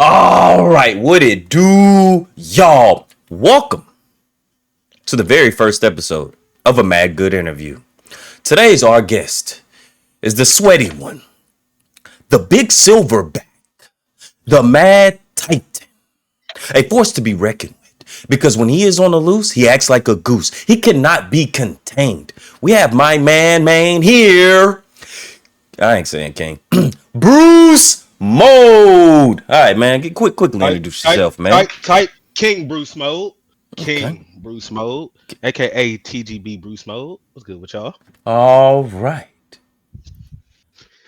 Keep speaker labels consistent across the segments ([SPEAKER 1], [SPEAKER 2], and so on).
[SPEAKER 1] All right, what it do, y'all? Welcome to the very first episode of a Mad Good interview. Today's our guest is the sweaty one, the big silverback, the Mad Titan, a force to be reckoned with. Because when he is on the loose, he acts like a goose. He cannot be contained. We have my man here. I ain't saying King. Bruce Mode. All right, man. Quickly introduce yourself, man.
[SPEAKER 2] Type KingBruceMode.
[SPEAKER 1] Okay.
[SPEAKER 2] KingBruceMode, aka TGB Bruce Mode. What's good with y'all?
[SPEAKER 1] All right.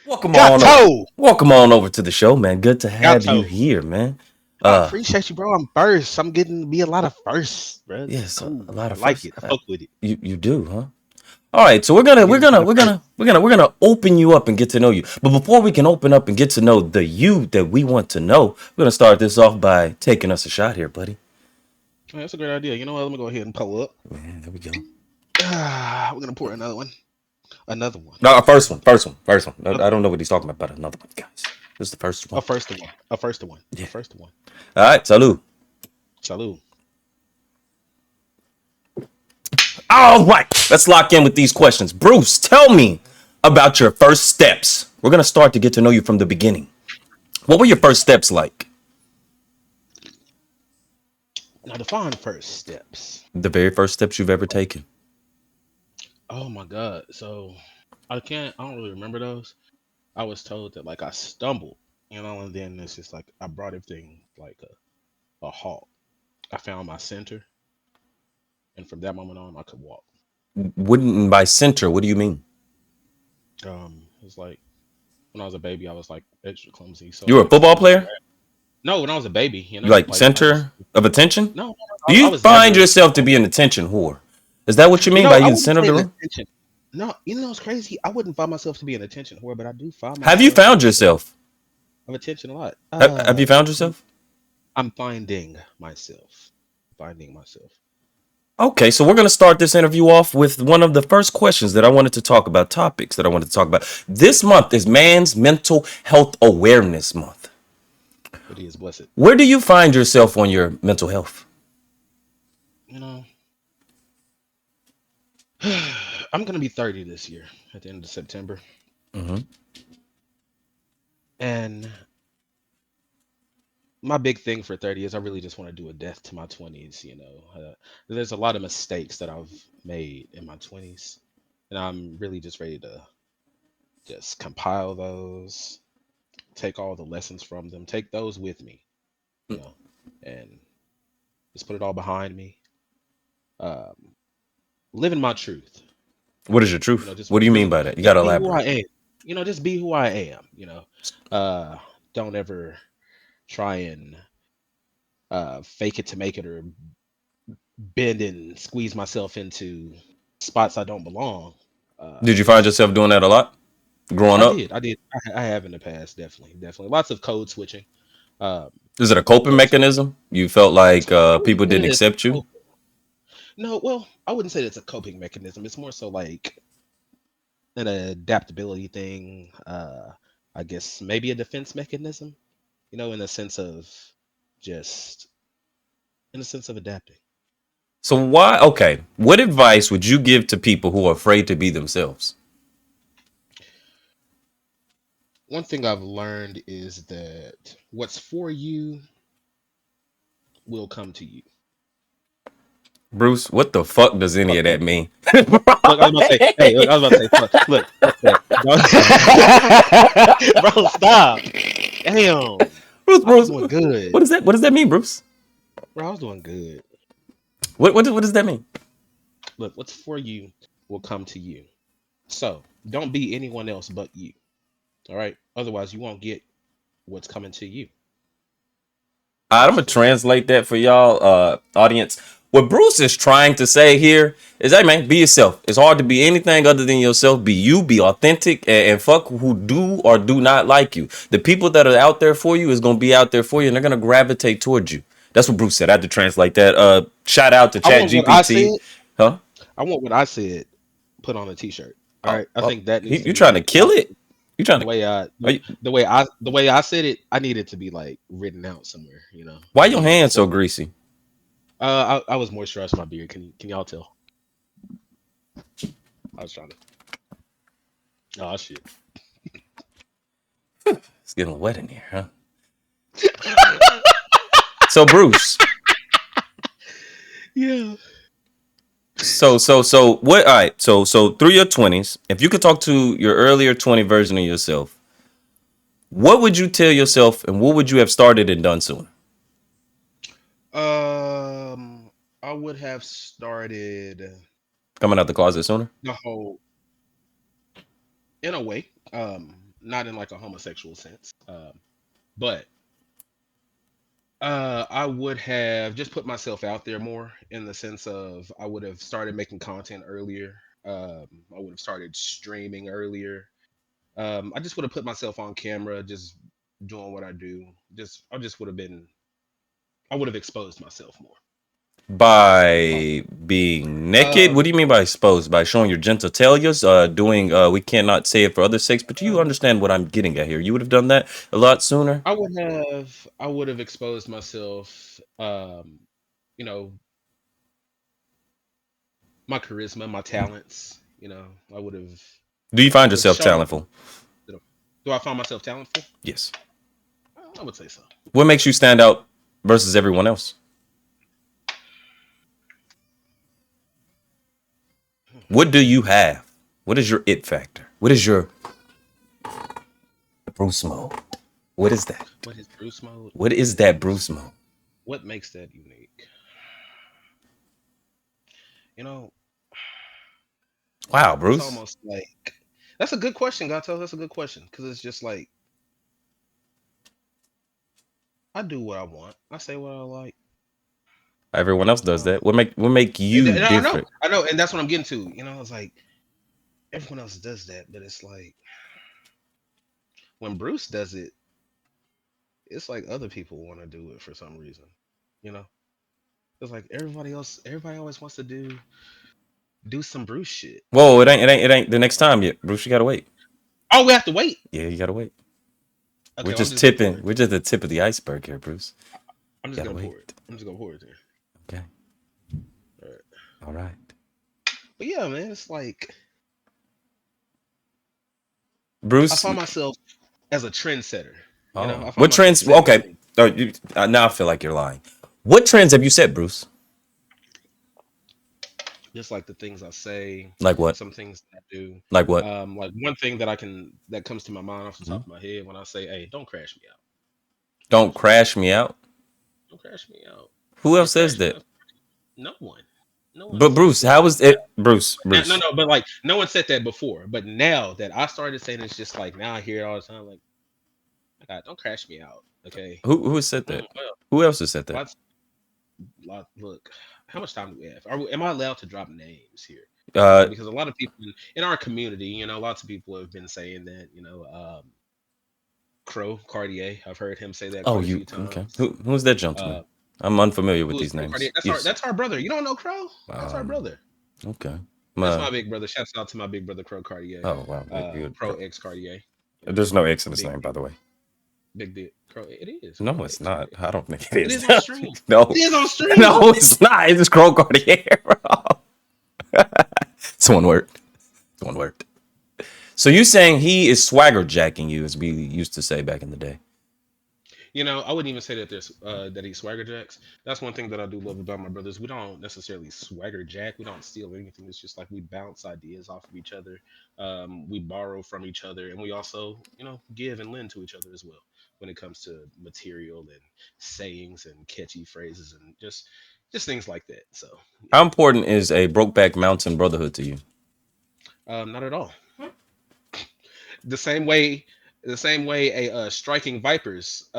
[SPEAKER 1] Welcome
[SPEAKER 2] Gato!
[SPEAKER 1] on over to the show, man. Good to have you
[SPEAKER 2] Gato.
[SPEAKER 1] here, man.
[SPEAKER 2] I appreciate you, bro. I'm first. I'm getting to be a lot of firsts, bro.
[SPEAKER 1] Yes,
[SPEAKER 2] Cool.
[SPEAKER 1] a lot of
[SPEAKER 2] I like
[SPEAKER 1] first.
[SPEAKER 2] it. I fuck with it.
[SPEAKER 1] You do, huh? All right, so we're gonna open you up and get to know you. But before we can open up and get to know the you that we want to know, we're gonna start this off by taking us a shot here, buddy.
[SPEAKER 2] Man, that's a great idea. You know what? Let me go ahead and pull up.
[SPEAKER 1] Man, there we go.
[SPEAKER 2] We're gonna pour another one. Another one.
[SPEAKER 1] No, first one. I don't know what he's talking about. Another one, guys. This is the first one.
[SPEAKER 2] A first one.
[SPEAKER 1] Yeah.
[SPEAKER 2] A first one.
[SPEAKER 1] All right, salud.
[SPEAKER 2] Salud.
[SPEAKER 1] All right, let's lock in with these questions. Bruce, tell me about your first steps. We're gonna start to get to know you from the beginning. What were your first steps like?
[SPEAKER 2] Now define first steps.
[SPEAKER 1] The very first steps you've ever taken.
[SPEAKER 2] Oh my god. So I don't really remember those. I was told that like I stumbled, and then it's just like I brought everything like a halt. I found my center, and from that moment on I could walk.
[SPEAKER 1] Wouldn't by center, what do you mean?
[SPEAKER 2] It's like when I was a baby I was like extra clumsy. So
[SPEAKER 1] You were a
[SPEAKER 2] like
[SPEAKER 1] football player?
[SPEAKER 2] no, when I was a baby,
[SPEAKER 1] You like
[SPEAKER 2] like
[SPEAKER 1] center of attention?
[SPEAKER 2] no,
[SPEAKER 1] Do
[SPEAKER 2] I
[SPEAKER 1] you
[SPEAKER 2] was
[SPEAKER 1] find
[SPEAKER 2] never
[SPEAKER 1] yourself to be an attention whore? Is that what you mean by
[SPEAKER 2] I
[SPEAKER 1] you the
[SPEAKER 2] wouldn't
[SPEAKER 1] center of
[SPEAKER 2] say
[SPEAKER 1] the
[SPEAKER 2] an
[SPEAKER 1] room?
[SPEAKER 2] attention. No, it's crazy. I wouldn't find myself to be an attention whore, but I do find
[SPEAKER 1] Have you
[SPEAKER 2] myself
[SPEAKER 1] found yourself?
[SPEAKER 2] of attention a lot.
[SPEAKER 1] Have you found yourself?
[SPEAKER 2] I'm finding myself. Finding myself.
[SPEAKER 1] Okay, so we're going to start this interview off with one of the first questions that I wanted to talk about, topics that I wanted to talk about. This month is Man's Mental Health Awareness Month.
[SPEAKER 2] It is blessed.
[SPEAKER 1] Where do you find yourself on your mental health?
[SPEAKER 2] You know, I'm gonna be 30 this year at the end of September,
[SPEAKER 1] hmm
[SPEAKER 2] and my big thing for 30 is I really just want to do a death to my 20s. There's a lot of mistakes that I've made in my 20s, and I'm really just ready to just compile those, take all the lessons from them, take those with me, you know, and just put it all behind me. Um, Living my truth.
[SPEAKER 1] What is your truth?
[SPEAKER 2] Just
[SPEAKER 1] What do you mean
[SPEAKER 2] really
[SPEAKER 1] by that? You got
[SPEAKER 2] just
[SPEAKER 1] to
[SPEAKER 2] be who I
[SPEAKER 1] elaborate.
[SPEAKER 2] am. Just be who I am. Uh, don't ever try and fake it to make it or bend and squeeze myself into spots I don't belong.
[SPEAKER 1] Did you find
[SPEAKER 2] Just
[SPEAKER 1] yourself doing that a lot growing
[SPEAKER 2] I
[SPEAKER 1] up?
[SPEAKER 2] did, I did, I have in the past, definitely, lots of code switching. Um,
[SPEAKER 1] Is it a coping
[SPEAKER 2] but
[SPEAKER 1] mechanism? You felt like
[SPEAKER 2] I wouldn't
[SPEAKER 1] people
[SPEAKER 2] say
[SPEAKER 1] didn't
[SPEAKER 2] that it's
[SPEAKER 1] accept
[SPEAKER 2] a
[SPEAKER 1] you?
[SPEAKER 2] coping. No, well, I wouldn't say it's a coping mechanism. It's more so like an adaptability thing. I guess maybe a defense mechanism. In the sense of just in the sense of adapting.
[SPEAKER 1] So why? Okay, what advice would you give to people who are afraid to be themselves?
[SPEAKER 2] One thing I've learned is that what's for you will come to you.
[SPEAKER 1] Bruce, what the fuck does any
[SPEAKER 2] Fuck
[SPEAKER 1] of that
[SPEAKER 2] you.
[SPEAKER 1] mean?
[SPEAKER 2] Look, I was about to say, hey, look, I was about to say, fuck, look that. Bro, stop. Damn. I was
[SPEAKER 1] Bruce,
[SPEAKER 2] doing good.
[SPEAKER 1] what is that? What does that mean, Bruce?
[SPEAKER 2] Bro, I was doing good.
[SPEAKER 1] What does that mean?
[SPEAKER 2] Look, what's for you will come to you. So don't be anyone else but you. All right. Otherwise, you won't get what's coming to you.
[SPEAKER 1] I'm
[SPEAKER 2] What's
[SPEAKER 1] gonna
[SPEAKER 2] for you.
[SPEAKER 1] translate that for y'all, audience. What Bruce is trying to say here is, hey man, be yourself. It's hard to be anything other than yourself. Be you, be authentic, and fuck who do or do not like you. The people that are out there for you is gonna be out there for you, and they're gonna gravitate towards you. That's what Bruce said. I had to translate that. Shout out to
[SPEAKER 2] I
[SPEAKER 1] Chat
[SPEAKER 2] want what I
[SPEAKER 1] GPT.
[SPEAKER 2] said.
[SPEAKER 1] Huh?
[SPEAKER 2] I want what I said put on a t-shirt. All right. I think that needs to
[SPEAKER 1] You
[SPEAKER 2] be
[SPEAKER 1] trying to
[SPEAKER 2] like
[SPEAKER 1] kill it? You trying
[SPEAKER 2] The
[SPEAKER 1] to?
[SPEAKER 2] way I
[SPEAKER 1] Are you,
[SPEAKER 2] the way I said it, I need it to be like written out somewhere. You know,
[SPEAKER 1] why
[SPEAKER 2] I
[SPEAKER 1] your
[SPEAKER 2] need
[SPEAKER 1] hands so
[SPEAKER 2] quote.
[SPEAKER 1] greasy?
[SPEAKER 2] I was moisturizing my beard. Can y'all tell? I was trying to. Oh shit.
[SPEAKER 1] It's getting wet in here, huh? So Bruce.
[SPEAKER 2] Yeah.
[SPEAKER 1] So what? All right. So through your 20s, if you could talk to your earlier 20 version of yourself, what would you tell yourself, and what would you have started and done sooner?
[SPEAKER 2] Um, I would have started
[SPEAKER 1] Coming out the closet sooner.
[SPEAKER 2] the whole in a way, not in like a homosexual sense, but I would have just put myself out there more in the sense of I would have started making content earlier. I would have started streaming earlier. I just would have put myself on camera, just doing what I do. I just would have been, I would have exposed myself more.
[SPEAKER 1] By being naked? What
[SPEAKER 2] Um,
[SPEAKER 1] do you mean by exposed? By showing your genitalias? Doing we cannot say it for other sakes, but you
[SPEAKER 2] um,
[SPEAKER 1] understand what I'm getting at here. You would have done that a lot sooner.
[SPEAKER 2] I would have exposed myself. You know, my charisma, my talents. You know,
[SPEAKER 1] Do you
[SPEAKER 2] I
[SPEAKER 1] find
[SPEAKER 2] would have
[SPEAKER 1] yourself
[SPEAKER 2] shown.
[SPEAKER 1] talentful?
[SPEAKER 2] Do I find myself talented?
[SPEAKER 1] Yes.
[SPEAKER 2] I would say so.
[SPEAKER 1] What makes you stand out versus everyone else? What do you have? What is your it factor? What is your Bruce mode? What is that?
[SPEAKER 2] What is Bruce mode?
[SPEAKER 1] What is that Bruce mode?
[SPEAKER 2] What makes that unique? You know,
[SPEAKER 1] Wow,
[SPEAKER 2] it's
[SPEAKER 1] Bruce.
[SPEAKER 2] almost like that's a good question, Gato. That's a good question because it's just like I do what I want. I say what I like.
[SPEAKER 1] Everyone else does
[SPEAKER 2] Um,
[SPEAKER 1] that. What make you
[SPEAKER 2] and
[SPEAKER 1] different?
[SPEAKER 2] I know, and that's what I'm getting to. You know, it's like everyone else does that, but it's like when Bruce does it, it's like other people want to do it for some reason. You know, it's like everybody always wants to do some Bruce shit.
[SPEAKER 1] Whoa, it ain't the next time yet, Bruce. You gotta wait.
[SPEAKER 2] Oh, we have to wait.
[SPEAKER 1] Yeah, you gotta wait. We're
[SPEAKER 2] Okay, well, I'm
[SPEAKER 1] just
[SPEAKER 2] just gonna
[SPEAKER 1] tipping.
[SPEAKER 2] forward.
[SPEAKER 1] We're just the tip of the iceberg here, Bruce.
[SPEAKER 2] I'm
[SPEAKER 1] You
[SPEAKER 2] just
[SPEAKER 1] gotta
[SPEAKER 2] gonna
[SPEAKER 1] wait.
[SPEAKER 2] forward. I'm just gonna forward there.
[SPEAKER 1] Okay.
[SPEAKER 2] All right.
[SPEAKER 1] All right.
[SPEAKER 2] But yeah, man, it's like I
[SPEAKER 1] Bruce.
[SPEAKER 2] find myself as a trendsetter. You know, I
[SPEAKER 1] Oh,
[SPEAKER 2] find
[SPEAKER 1] what
[SPEAKER 2] myself
[SPEAKER 1] trends?
[SPEAKER 2] setting
[SPEAKER 1] Okay.
[SPEAKER 2] trends.
[SPEAKER 1] Now I feel like you're lying. What trends have you set, Bruce?
[SPEAKER 2] Just like the things I say,
[SPEAKER 1] Like what?
[SPEAKER 2] some things that I do.
[SPEAKER 1] Like what?
[SPEAKER 2] Like one thing that comes to my mind off the
[SPEAKER 1] Hmm?
[SPEAKER 2] top of my head when I say, "Hey, don't crash me out."
[SPEAKER 1] Don't
[SPEAKER 2] That's what I say.
[SPEAKER 1] crash me out.
[SPEAKER 2] Don't crash me out.
[SPEAKER 1] Who
[SPEAKER 2] Or
[SPEAKER 1] else says
[SPEAKER 2] crash me
[SPEAKER 1] that?
[SPEAKER 2] out. No one. No one
[SPEAKER 1] But
[SPEAKER 2] has ever
[SPEAKER 1] Bruce,
[SPEAKER 2] said
[SPEAKER 1] how
[SPEAKER 2] that.
[SPEAKER 1] was it? Bruce,
[SPEAKER 2] No,
[SPEAKER 1] Bruce.
[SPEAKER 2] no, but like no one said that before. But now that I started saying it's just like now I hear it all the time. Like, God, don't crash me out. Okay.
[SPEAKER 1] Who has said that?
[SPEAKER 2] Well,
[SPEAKER 1] Who else has said that?
[SPEAKER 2] lots, look, how much time do we have? Am I allowed to drop names here?
[SPEAKER 1] Uh
[SPEAKER 2] Because a lot of people in our community, lots of people have been saying that, Crow Cartier. I've heard him say that
[SPEAKER 1] oh,
[SPEAKER 2] quite a
[SPEAKER 1] you
[SPEAKER 2] few
[SPEAKER 1] okay.
[SPEAKER 2] times.
[SPEAKER 1] Who's that
[SPEAKER 2] Uh,
[SPEAKER 1] gentleman? I'm unfamiliar with
[SPEAKER 2] who is
[SPEAKER 1] these
[SPEAKER 2] Crow Cartier?
[SPEAKER 1] names. Yes.
[SPEAKER 2] That's our brother. You don't know Crow? That's our
[SPEAKER 1] Um
[SPEAKER 2] brother.
[SPEAKER 1] okay.
[SPEAKER 2] That's
[SPEAKER 1] Uh,
[SPEAKER 2] my big brother. Shouts out to my big brother Crow Cartier.
[SPEAKER 1] oh wow.
[SPEAKER 2] Pro X Cartier. You know,
[SPEAKER 1] There's no X in his
[SPEAKER 2] big
[SPEAKER 1] name, by the way.
[SPEAKER 2] big deal. Crow. It is
[SPEAKER 1] No,
[SPEAKER 2] Crow
[SPEAKER 1] it's
[SPEAKER 2] X
[SPEAKER 1] not.
[SPEAKER 2] Cartier.
[SPEAKER 1] I don't think it
[SPEAKER 2] It
[SPEAKER 1] is.
[SPEAKER 2] is on stream. It
[SPEAKER 1] No.
[SPEAKER 2] is on stream.
[SPEAKER 1] No, it's not. It's Crow Cartier, bro. It's one word. It's one word. So you saying he is swagger jacking you, as we used to say back in the day?
[SPEAKER 2] I wouldn't even say that there's that he swagger jacks. That's one thing that I do love about my brothers. We don't necessarily swagger jack. We don't steal anything. It's just like we bounce ideas off of each other. We borrow from each other, and we also, give and lend to each other as well when it comes to material and sayings and catchy phrases and just things like that. So
[SPEAKER 1] How important is a Brokeback Mountain brotherhood to you?
[SPEAKER 2] not at all. The same way. The same way a striking vipers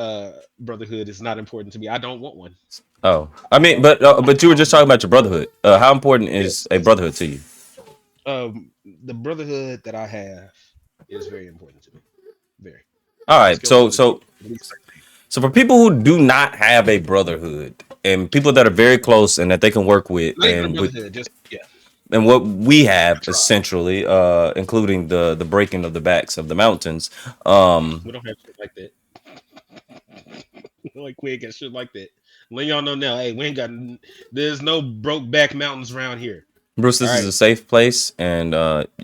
[SPEAKER 2] brotherhood is not important to me. I don't want one.
[SPEAKER 1] Oh, I mean, but you were just talking about your brotherhood. How important is
[SPEAKER 2] Yes,
[SPEAKER 1] a
[SPEAKER 2] yes.
[SPEAKER 1] brotherhood to you?
[SPEAKER 2] The brotherhood that I have is very important to me. Very.
[SPEAKER 1] All
[SPEAKER 2] Let's
[SPEAKER 1] right,
[SPEAKER 2] go
[SPEAKER 1] so
[SPEAKER 2] to
[SPEAKER 1] so
[SPEAKER 2] at least 13.
[SPEAKER 1] so for people who do not have a brotherhood and people that are very close and that they can work with
[SPEAKER 2] Not even a
[SPEAKER 1] and with
[SPEAKER 2] brotherhood, just yeah.
[SPEAKER 1] and what we
[SPEAKER 2] I
[SPEAKER 1] have
[SPEAKER 2] try.
[SPEAKER 1] essentially, including the breaking of the backs of the mountains.
[SPEAKER 2] We don't have shit like that. Like we ain't got shit like that. Let y'all know now. Hey, we ain't got. There's no broke back mountains around here.
[SPEAKER 1] Bruce,
[SPEAKER 2] All
[SPEAKER 1] this is
[SPEAKER 2] right.
[SPEAKER 1] a safe place, and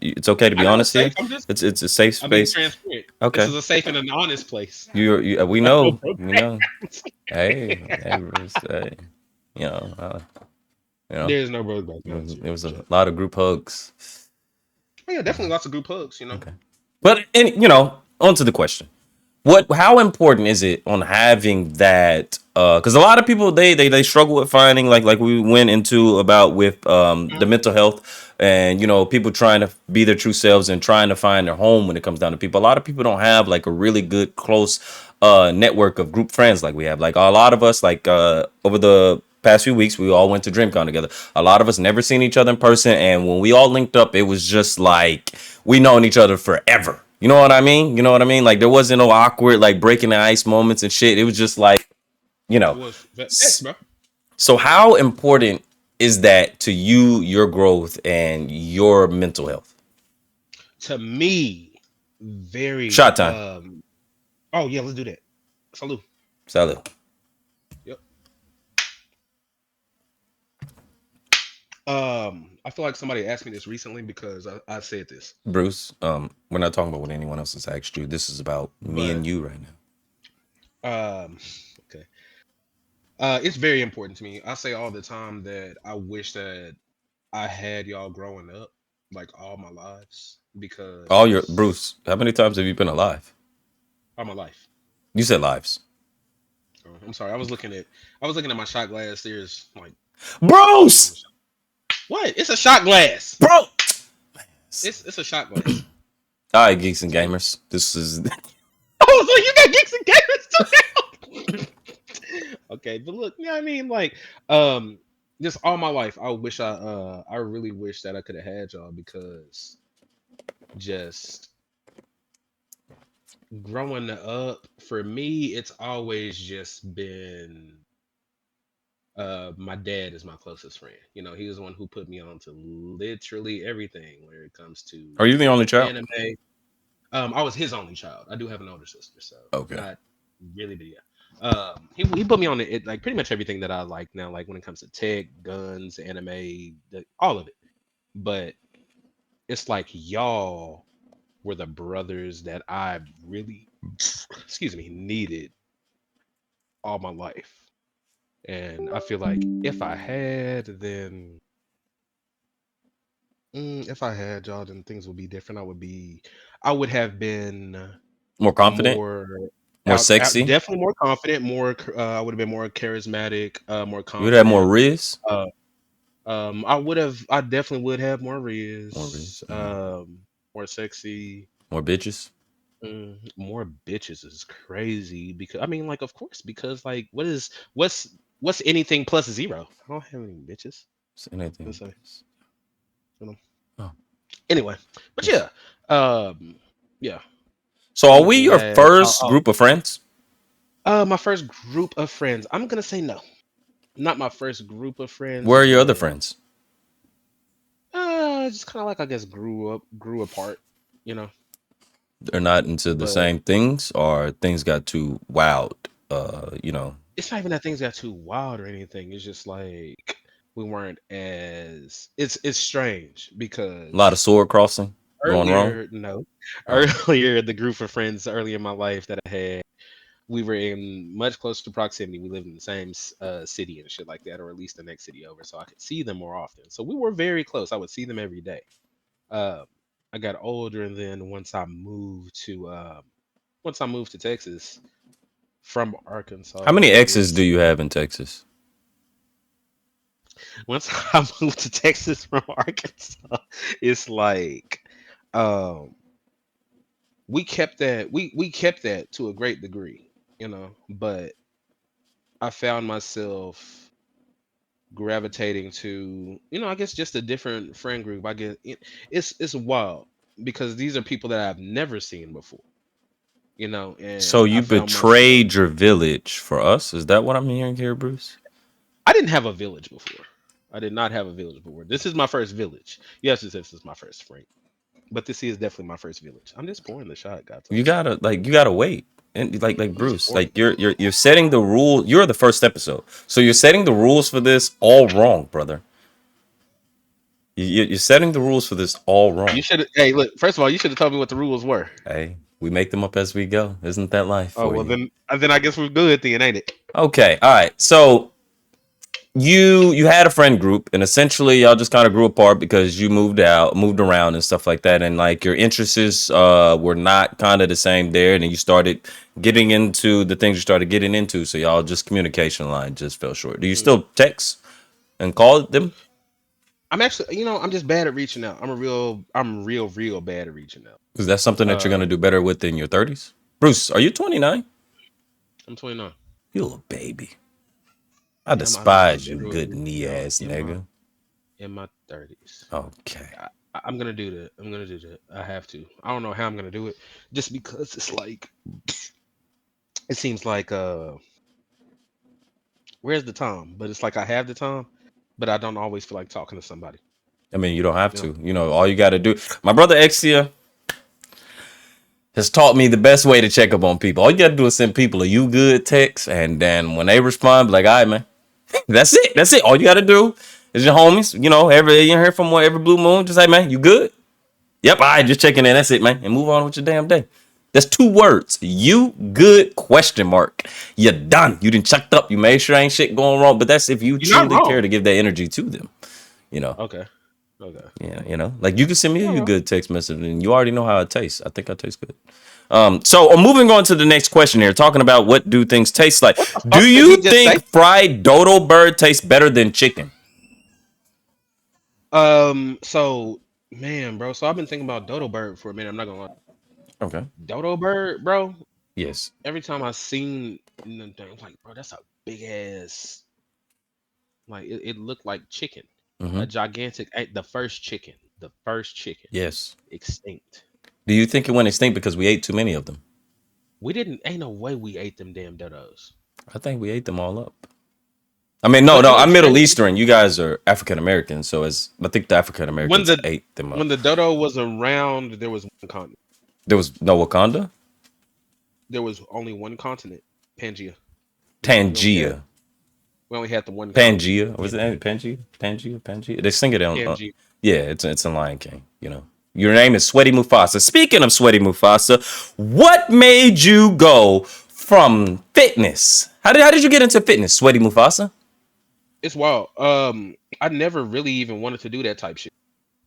[SPEAKER 1] it's okay to
[SPEAKER 2] I
[SPEAKER 1] be
[SPEAKER 2] know it's
[SPEAKER 1] honest
[SPEAKER 2] safe.
[SPEAKER 1] here.
[SPEAKER 2] I'm just.
[SPEAKER 1] It's a safe
[SPEAKER 2] I'm being
[SPEAKER 1] space.
[SPEAKER 2] transparent. This
[SPEAKER 1] Okay,
[SPEAKER 2] is a safe and an honest place.
[SPEAKER 1] we
[SPEAKER 2] Not no
[SPEAKER 1] know,
[SPEAKER 2] broke
[SPEAKER 1] we
[SPEAKER 2] back
[SPEAKER 1] know.
[SPEAKER 2] mountains.
[SPEAKER 1] Hey, Bruce, hey, you know, you know,
[SPEAKER 2] There's no broke back mountains here.
[SPEAKER 1] it was a
[SPEAKER 2] Shut up.
[SPEAKER 1] lot of group hugs.
[SPEAKER 2] Oh, yeah, definitely lots of group hugs.
[SPEAKER 1] Okay, but on to the question. How important is it on having that, because a lot of people they struggle with finding, like we went into about with the
[SPEAKER 2] Mhm.
[SPEAKER 1] mental health, and people trying to be their true selves and trying to find their home when it comes down to people. A lot of people don't have like a really good close network of group friends like we have. Like a lot of us, like over the past few weeks, we all went to DreamCon together. A lot of us never seen each other in person, and when we all linked up, it was just like we known each other forever. You know what I mean? You know what I mean? Like there wasn't no awkward like breaking the ice moments and shit. It was just like, you
[SPEAKER 2] It
[SPEAKER 1] know.
[SPEAKER 2] was facts,
[SPEAKER 1] S-
[SPEAKER 2] bro.
[SPEAKER 1] So how important is that to you, your growth and your mental health?
[SPEAKER 2] To me, very.
[SPEAKER 1] Shot time.
[SPEAKER 2] Oh yeah, let's do that. Salute.
[SPEAKER 1] Salute.
[SPEAKER 2] Yep. I feel like somebody asked me this recently because I said this,
[SPEAKER 1] Bruce, we're not talking about what anyone else has asked you. This is about me
[SPEAKER 2] but
[SPEAKER 1] and you right now.
[SPEAKER 2] um, okay. It's very important to me. I say all the time that I wish that I had y'all growing up, like all my lives,
[SPEAKER 1] All your
[SPEAKER 2] because
[SPEAKER 1] Bruce, how many times have you been alive?
[SPEAKER 2] all my life.
[SPEAKER 1] You said lives.
[SPEAKER 2] I'm sorry. I was looking at my shot glass. There's like something on the
[SPEAKER 1] Bruce!
[SPEAKER 2] shot. What? It's a shot glass.
[SPEAKER 1] Bro!
[SPEAKER 2] It's a shot glass.
[SPEAKER 1] All right, geeks and
[SPEAKER 2] So yeah.
[SPEAKER 1] gamers. This is
[SPEAKER 2] Oh, so you got geeks and gamers too now. Okay, but look, you know what I mean? Like, um, just all my life, I really wish that I could have had y'all because just growing up for me, it's always just been my dad is my closest friend. You know, he was the one who put me on to literally everything when it comes to
[SPEAKER 1] Are you the only child?
[SPEAKER 2] anime. I was his only child. I do have an older sister, so
[SPEAKER 1] Okay.
[SPEAKER 2] not really, but yeah. He put me on it like pretty much everything that I like now, like when it comes to tech, guns, anime, all of it. But it's like y'all were the brothers that I really, excuse me, needed all my life. And I feel like if I had, then if I had y'all, then things would be different. I would have been
[SPEAKER 1] More confident?
[SPEAKER 2] more
[SPEAKER 1] More sexy?
[SPEAKER 2] definitely more confident, I would have been more charismatic, more
[SPEAKER 1] You would have more
[SPEAKER 2] confident.
[SPEAKER 1] Riz?
[SPEAKER 2] Uh, I definitely would have more
[SPEAKER 1] More Riz.
[SPEAKER 2] riz, more sexy.
[SPEAKER 1] More bitches?
[SPEAKER 2] More bitches is crazy because I mean, like, of course, because like, what's anything plus zero? I don't have any bitches.
[SPEAKER 1] Say anything.
[SPEAKER 2] So, you know.
[SPEAKER 1] Oh,
[SPEAKER 2] Anyway, but
[SPEAKER 1] yes.
[SPEAKER 2] yeah, um, yeah,
[SPEAKER 1] So are
[SPEAKER 2] I'm
[SPEAKER 1] we your
[SPEAKER 2] glad.
[SPEAKER 1] first group of friends?
[SPEAKER 2] My first group of friends. I'm gonna say no, not my first group of friends,
[SPEAKER 1] Where are your other
[SPEAKER 2] but
[SPEAKER 1] friends?
[SPEAKER 2] just kind of like I guess grew apart, you know.
[SPEAKER 1] They're not into the
[SPEAKER 2] But
[SPEAKER 1] same things, or things got too wild. You know,
[SPEAKER 2] it's not even that things got too wild or anything. It's just like we weren't as. It's strange
[SPEAKER 1] a lot of
[SPEAKER 2] because
[SPEAKER 1] sword crossing going wrong.
[SPEAKER 2] earlier, no,
[SPEAKER 1] Oh,
[SPEAKER 2] earlier the group of friends earlier in my life that I had, we were in much closer proximity. We lived in the same city and shit like that, or at least the next city over, so I could see them more often. So we were very close. I would see them every day. Um, I got older, and then once I moved to Texas from
[SPEAKER 1] how
[SPEAKER 2] Arkansas,
[SPEAKER 1] many exes do
[SPEAKER 2] it's
[SPEAKER 1] you have in Texas?
[SPEAKER 2] once I moved to Texas from Arkansas, it's like um, we kept that to a great degree, but I found myself gravitating to I guess just a different friend group. I guess it's wild because these are people that I've never seen before,
[SPEAKER 1] So
[SPEAKER 2] and I
[SPEAKER 1] you
[SPEAKER 2] found myself.
[SPEAKER 1] betrayed your village for us? Is that what I'm hearing here, Bruce?
[SPEAKER 2] I didn't have a village before. I did not have a village before. This is my first village. Yes, this is my first spring, but this is definitely my first village. I'm just pouring the shot, Gato.
[SPEAKER 1] You gotta wait. And like
[SPEAKER 2] I'm just
[SPEAKER 1] Bruce,
[SPEAKER 2] pouring.
[SPEAKER 1] like you're setting the rule. You're the first episode, so you're setting the rules for this all wrong, brother. You're setting the rules for this all
[SPEAKER 2] You
[SPEAKER 1] wrong.
[SPEAKER 2] should. Hey, look. First of all, you should have told me what the rules were.
[SPEAKER 1] Hey, we make them up as we go. Isn't that life
[SPEAKER 2] Oh
[SPEAKER 1] for
[SPEAKER 2] well,
[SPEAKER 1] you?
[SPEAKER 2] then I guess we're good then, ain't it?
[SPEAKER 1] Okay, all right. So you had a friend group, and essentially y'all just kind of grew apart because you moved around and stuff like that, and like your interests were not kind of the same there, and then you started getting into the things you started getting into. So y'all just communication line just fell short. Do you
[SPEAKER 2] Mm.
[SPEAKER 1] still text and call them?
[SPEAKER 2] I'm actually, I'm just bad at reaching out. I'm real bad at reaching out.
[SPEAKER 1] Because that's something that you're gonna
[SPEAKER 2] Um,
[SPEAKER 1] do better with in your 30s. Bruce, are you 29?
[SPEAKER 2] I'm 29.
[SPEAKER 1] You little baby. I
[SPEAKER 2] Yeah, I'm
[SPEAKER 1] despise you, good knee ass
[SPEAKER 2] in my
[SPEAKER 1] nigga.
[SPEAKER 2] 30s.
[SPEAKER 1] Okay.
[SPEAKER 2] I'm gonna do that. I'm gonna do that. I have to. I don't know how I'm gonna do it, just because it's like it seems like where's the time? But it's like I have the time, but I don't always feel like talking to somebody.
[SPEAKER 1] I mean, you don't have
[SPEAKER 2] You know?
[SPEAKER 1] to. You know, all you got to do. My brother Exia has taught me the best way to check up on people. All you got to do is send people a "you good" text, and then when they respond, be like, "All right, man." That's it. That's it. All you got to do is your homies. You know, every you hear from one every blue moon. Just say, "Man, you good?" Yep. All right, just checking in. That's it, man, and move on with your damn day. That's 2 words. You good? Question mark. You're done. You done checked up. You made sure ain't shit going wrong. But that's if you
[SPEAKER 2] You're not
[SPEAKER 1] truly care
[SPEAKER 2] wrong.
[SPEAKER 1] to give that energy to them. You know.
[SPEAKER 2] Okay. Okay.
[SPEAKER 1] Yeah, like you can send me a
[SPEAKER 2] All
[SPEAKER 1] you
[SPEAKER 2] right.
[SPEAKER 1] good text message, and you already know how it tastes. I think I taste good. So moving on to the next question here, talking about what do things taste like.
[SPEAKER 2] What the
[SPEAKER 1] Do
[SPEAKER 2] fuck did he
[SPEAKER 1] you
[SPEAKER 2] just say?
[SPEAKER 1] think fried dodo bird tastes better than chicken?
[SPEAKER 2] So man, bro. So I've been thinking about dodo bird for a minute. I'm not gonna lie.
[SPEAKER 1] Okay.
[SPEAKER 2] Dodo bird, bro.
[SPEAKER 1] Yes.
[SPEAKER 2] Every time I seen the thing, I'm like, bro, that's a big ass. Like it looked like chicken,
[SPEAKER 1] Mm-hmm.
[SPEAKER 2] a gigantic. The first chicken,
[SPEAKER 1] Yes.
[SPEAKER 2] extinct.
[SPEAKER 1] Do you think it went extinct because we ate too many of them?
[SPEAKER 2] We didn't. Ain't no way we ate them damn dodos.
[SPEAKER 1] I think we ate them all up. I mean, no,
[SPEAKER 2] But
[SPEAKER 1] no.
[SPEAKER 2] you know
[SPEAKER 1] I'm
[SPEAKER 2] what's
[SPEAKER 1] Middle
[SPEAKER 2] crazy?
[SPEAKER 1] Eastern. You guys are African American, so as I think the African
[SPEAKER 2] When
[SPEAKER 1] Americans
[SPEAKER 2] the
[SPEAKER 1] ate them
[SPEAKER 2] when
[SPEAKER 1] up.
[SPEAKER 2] the dodo was around, there was one continent.
[SPEAKER 1] There was no Wakanda,
[SPEAKER 2] There was only one continent, Pangea. We only had
[SPEAKER 1] Pangea.
[SPEAKER 2] the one continent.
[SPEAKER 1] Pangea. Was it Pangea? Pangea? Pangea? They sing it on.
[SPEAKER 2] Pangea.
[SPEAKER 1] Yeah, it's a Lion King. You know. Your name is Sweaty Mufasa. Speaking of Sweaty Mufasa, what made you go from fitness? How did you get into fitness, Sweaty Mufasa?
[SPEAKER 2] It's wild. I never really even wanted to do that type shit.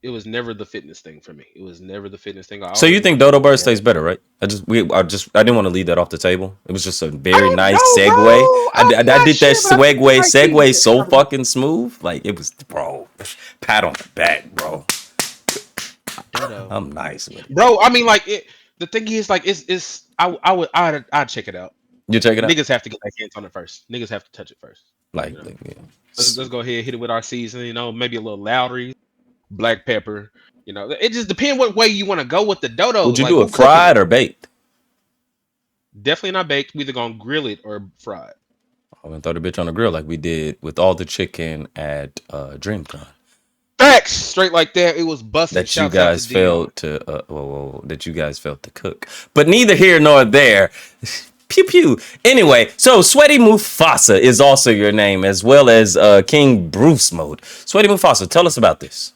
[SPEAKER 2] It was never the fitness thing for me. It was never the fitness thing. I
[SPEAKER 1] So you
[SPEAKER 2] always
[SPEAKER 1] think
[SPEAKER 2] wanted to
[SPEAKER 1] Dodo
[SPEAKER 2] be
[SPEAKER 1] Bird
[SPEAKER 2] bad.
[SPEAKER 1] tastes better, right? I didn't want to leave that off the table. It was just a
[SPEAKER 2] I
[SPEAKER 1] very
[SPEAKER 2] don't
[SPEAKER 1] nice
[SPEAKER 2] know,
[SPEAKER 1] segue.
[SPEAKER 2] bro.
[SPEAKER 1] I
[SPEAKER 2] I'm not
[SPEAKER 1] did that
[SPEAKER 2] sure, but I think it might be.
[SPEAKER 1] segue so fucking smooth. Like it was, bro. Pat on the back, bro.
[SPEAKER 2] Dodo.
[SPEAKER 1] I'm nice with it.
[SPEAKER 2] Bro, I mean, like it. The thing is, like, it's. I'd check it out.
[SPEAKER 1] You check it out.
[SPEAKER 2] Niggas have to get their hands on it first. Niggas have to touch it first. You know,
[SPEAKER 1] Yeah.
[SPEAKER 2] let's go ahead, hit it with our season. Maybe a little loudery, black pepper. It just depends what way you want to go with the
[SPEAKER 1] Would
[SPEAKER 2] dodos.
[SPEAKER 1] you
[SPEAKER 2] Like,
[SPEAKER 1] do
[SPEAKER 2] who
[SPEAKER 1] it
[SPEAKER 2] cooking
[SPEAKER 1] fried
[SPEAKER 2] it?
[SPEAKER 1] or baked?
[SPEAKER 2] Definitely not baked. We either gonna grill it or fried.
[SPEAKER 1] I'm gonna throw the bitch on the grill like we did with all the chicken at DreamCon.
[SPEAKER 2] Facts, straight like that. It was busting.
[SPEAKER 1] That you
[SPEAKER 2] Shouts out to
[SPEAKER 1] guys
[SPEAKER 2] Dion.
[SPEAKER 1] failed to that you guys failed to cook. But neither here nor there. Pew pew. Anyway, so Sweaty Mufasa is also your name, as well as King Bruce mode. Sweaty Mufasa, tell us about this.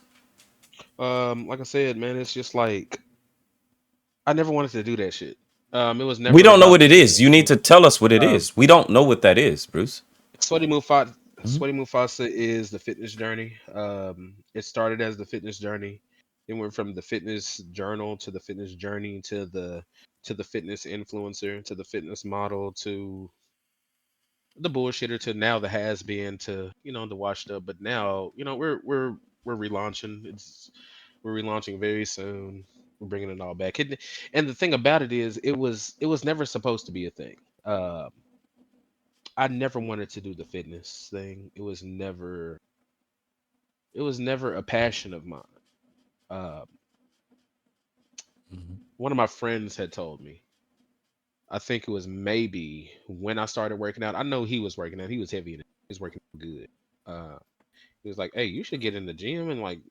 [SPEAKER 2] Like I said, man, it's just like I never wanted to do that shit. It was
[SPEAKER 1] We
[SPEAKER 2] never
[SPEAKER 1] don't know
[SPEAKER 2] about
[SPEAKER 1] what
[SPEAKER 2] the
[SPEAKER 1] it is.
[SPEAKER 2] fitness
[SPEAKER 1] You need
[SPEAKER 2] thing.
[SPEAKER 1] to tell us what it
[SPEAKER 2] Um,
[SPEAKER 1] is. We don't know what that is, Bruce.
[SPEAKER 2] Sweaty Mufasa,
[SPEAKER 1] Mhm.
[SPEAKER 2] Sweaty Mufasa is the fitness journey. It started as the fitness journey. It went from the fitness journal to the fitness journey to the fitness influencer to the fitness model to the bullshitter to now the has been to the washed up. But now we're relaunching. We're relaunching very soon. We're bringing it all back. And the thing about it is, it was never supposed to be a thing. Um, I never wanted to do the fitness thing. It was never a passion of mine. Uh,
[SPEAKER 1] Mhm.
[SPEAKER 2] One of my friends had told me. I think it was maybe when I started working out. I know he was working out. He was heavy and he was working good. Uh, He was like, "Hey, you should get in the gym and like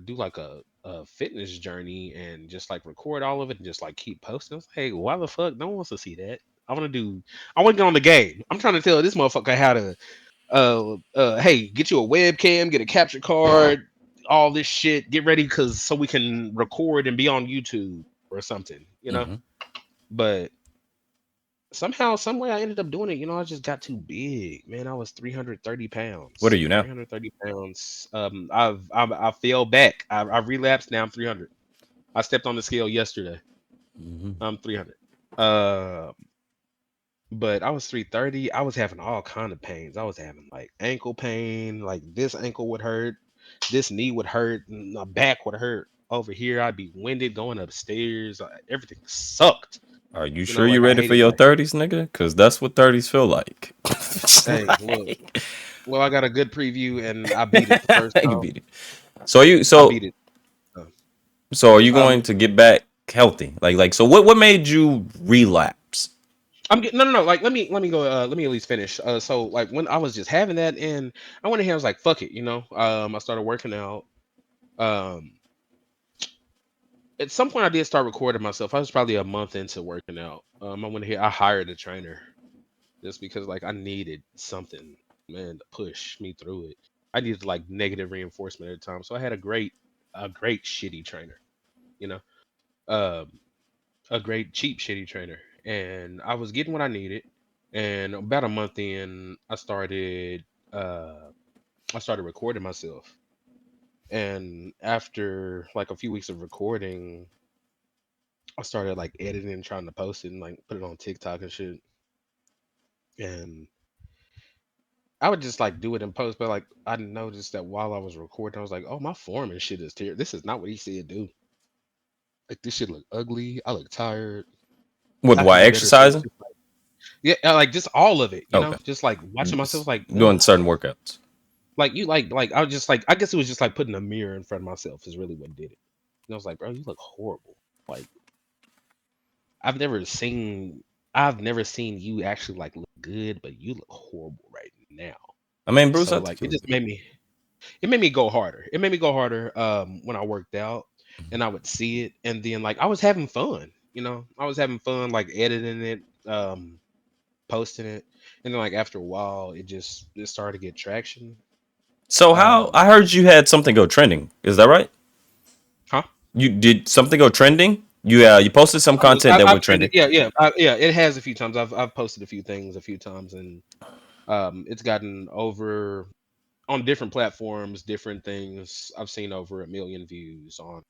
[SPEAKER 2] do like a fitness journey and just like record all of it and just like keep posting." I was like, "Hey, why the fuck? No one wants to see that. I want to get on the game. I'm trying to tell this motherfucker how to hey, get you a webcam, get a capture card, all this shit, get ready cause so we can record and be on YouTube or something, you know?"
[SPEAKER 1] Mm-hmm.
[SPEAKER 2] But somehow, some way I ended up doing it. I just got too big, man. I was 330
[SPEAKER 1] What are
[SPEAKER 2] pounds.
[SPEAKER 1] you now?
[SPEAKER 2] 330 pounds. I fell back. I relapsed. Now I'm 300. I stepped on the scale yesterday.
[SPEAKER 1] Mm-hmm.
[SPEAKER 2] I'm 300. Uh, but I was 330. I was having all kind of pains. I was having like ankle pain. Like this ankle would hurt. This knee would hurt. And my back would hurt. Over here, I'd be winded going upstairs. Everything sucked.
[SPEAKER 1] Are you sure
[SPEAKER 2] Like
[SPEAKER 1] you're
[SPEAKER 2] I
[SPEAKER 1] ready for
[SPEAKER 2] hated
[SPEAKER 1] your
[SPEAKER 2] my.
[SPEAKER 1] 30s, nigga? Because that's what 30s feel like.
[SPEAKER 2] Hey, look. Well, I got a good preview and I beat it the first
[SPEAKER 1] You
[SPEAKER 2] time.
[SPEAKER 1] beat it. So are you
[SPEAKER 2] I
[SPEAKER 1] so
[SPEAKER 2] beat it. Uh,
[SPEAKER 1] so are you going
[SPEAKER 2] Um,
[SPEAKER 1] to get back healthy? Like so what made you relapse?
[SPEAKER 2] I'm getting no. Like, let me go. Let me at least finish. So like when I was just having that, and I went ahead, I was like, fuck it, I started working out. Um, at some point, I did start recording myself. I was probably a month into working out. I went ahead, I hired a trainer just because like I needed something, man, to push me through it. I needed like negative reinforcement at the time, so I had a great shitty trainer. You know. Um, a great cheap shitty trainer, and I was getting what I needed. And about a month in, uh I started recording myself. And after like a few weeks of recording, I started like editing and trying to post it and like put it on TikTok and shit. And I would just like do it in post, but like I noticed that while I was recording, I was like, "Oh, my form and shit is terrible. This is not what he said do. Like this shit look ugly. I look tired.
[SPEAKER 1] What,
[SPEAKER 2] I can
[SPEAKER 1] why
[SPEAKER 2] do better." So it's
[SPEAKER 1] exercising?
[SPEAKER 2] just yeah, like just all of it,
[SPEAKER 1] Okay.
[SPEAKER 2] just like watching myself, like,
[SPEAKER 1] Doing
[SPEAKER 2] ugh.
[SPEAKER 1] certain workouts.
[SPEAKER 2] Like you like I was just like I guess it was just like putting a mirror in front of myself is really what did it. And I was like, bro, you look horrible. Like I've never seen I've never seen you actually like look good, but you look horrible right now.
[SPEAKER 1] I mean, Bruce,
[SPEAKER 2] So
[SPEAKER 1] I think
[SPEAKER 2] like
[SPEAKER 1] you look good.
[SPEAKER 2] it made me go harder. It made me go harder when I worked out
[SPEAKER 1] Mhm.
[SPEAKER 2] and I would see it and then like I was having fun, I was having fun like editing it, posting it. And then like after a while it started to get traction.
[SPEAKER 1] So how
[SPEAKER 2] Um
[SPEAKER 1] I heard you had something go trending. Is that right?
[SPEAKER 2] huh?
[SPEAKER 1] You did something go trending? You posted some content that
[SPEAKER 2] I've
[SPEAKER 1] went
[SPEAKER 2] trended,
[SPEAKER 1] trending.
[SPEAKER 2] yeah, yeah, yeah. It has a few times. I've posted a few things a few times, and it's gotten over on different platforms, different things. I've seen over 1 million views on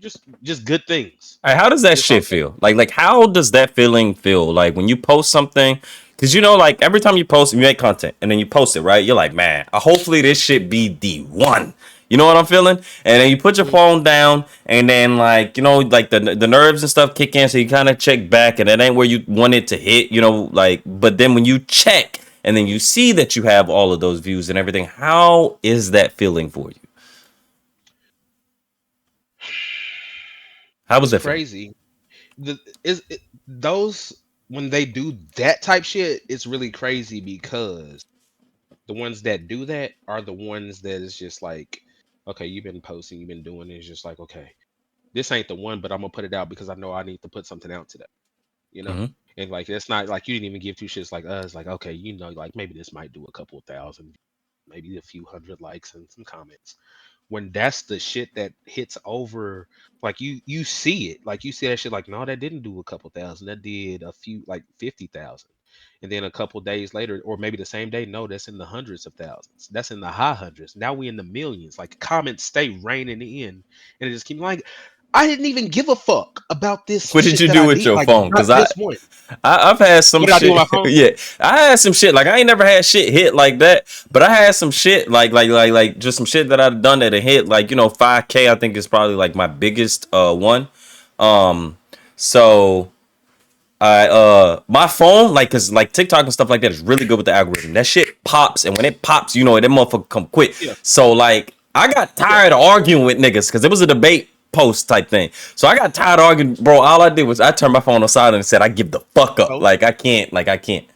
[SPEAKER 2] just good things,
[SPEAKER 1] All right, how does that
[SPEAKER 2] just on
[SPEAKER 1] shit
[SPEAKER 2] stuff.
[SPEAKER 1] feel? Like how does that feeling feel? Like when you post something, because like every time you post, you make content and then you post it, right? You're like, man, hopefully this shit be the one. You know what I'm feeling? And then you put your
[SPEAKER 2] Mhm.
[SPEAKER 1] phone down, and then like like the nerves and stuff kick in, so you kind of check back, and it ain't where you want it to hit. Like, but then when you check, and then you see that you have all of those views and everything, how is that feeling for you? How was
[SPEAKER 2] It's
[SPEAKER 1] that feeling?
[SPEAKER 2] crazy. Those when they do that type shit, it's really crazy because the ones that do that are the ones that is just like, okay, you've been posting, you've been doing it. It's just like, okay, this ain't the one, but I'm gonna put it out because I know I need to put something out today, you know?
[SPEAKER 1] Hmm.
[SPEAKER 2] And like it's not like you didn't even give two shits like us, like, okay, like maybe this might do a couple of thousand, maybe a few hundred likes and some comments. When that's the shit that hits over, like you see it, like you see that shit, like, no, that didn't do a couple thousand, that did a few like 50,000. And then a couple days later, or maybe the same day, no, that's in the hundreds of thousands. That's in the high hundreds. Now we in the millions. Like comments stay raining in, and it just keep like, I didn't even give a fuck about this
[SPEAKER 1] What did
[SPEAKER 2] shit
[SPEAKER 1] you
[SPEAKER 2] that
[SPEAKER 1] do
[SPEAKER 2] I
[SPEAKER 1] with
[SPEAKER 2] did.
[SPEAKER 1] your
[SPEAKER 2] Like
[SPEAKER 1] phone?
[SPEAKER 2] not
[SPEAKER 1] Because
[SPEAKER 2] this one.
[SPEAKER 1] I've had some
[SPEAKER 2] What did I do on
[SPEAKER 1] shit.
[SPEAKER 2] my phone?
[SPEAKER 1] Yeah, I had some shit. Like I ain't never had shit hit like that, but I had some shit like just some shit that I've done that it hit like 5K. I think is probably like my biggest one. Um, so I my phone like cause like TikTok and stuff like that is really good with the algorithm. That shit pops, and when it pops, that motherfucker come quick.
[SPEAKER 2] Yeah,
[SPEAKER 1] So like I got
[SPEAKER 2] yeah.
[SPEAKER 1] tired of arguing with niggas because it was a debate post type thing. So I got tired of arguing, bro. All I did was I turned my phone on silent and said I give the fuck up.
[SPEAKER 2] Post.
[SPEAKER 1] Like I can't.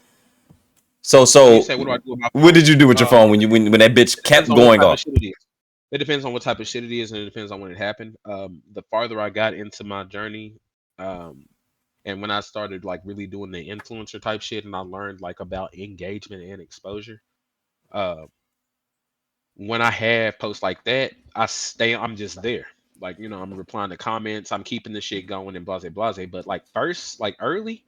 [SPEAKER 1] So
[SPEAKER 2] So you
[SPEAKER 1] so
[SPEAKER 2] say, what do I do with my
[SPEAKER 1] what
[SPEAKER 2] phone?
[SPEAKER 1] did you do with your phone when that bitch
[SPEAKER 2] It depends
[SPEAKER 1] kept
[SPEAKER 2] on what
[SPEAKER 1] going
[SPEAKER 2] type of
[SPEAKER 1] off?
[SPEAKER 2] shit it is. It depends on what type of shit it is, and it depends on when it happened. The farther I got into my journey, um, and when I started like really doing the influencer type shit, and I learned like about engagement and exposure, uh, when I have posts like that, I'm just there. Like, I'm replying to comments, I'm keeping the shit going and blase blase. But like first, like early,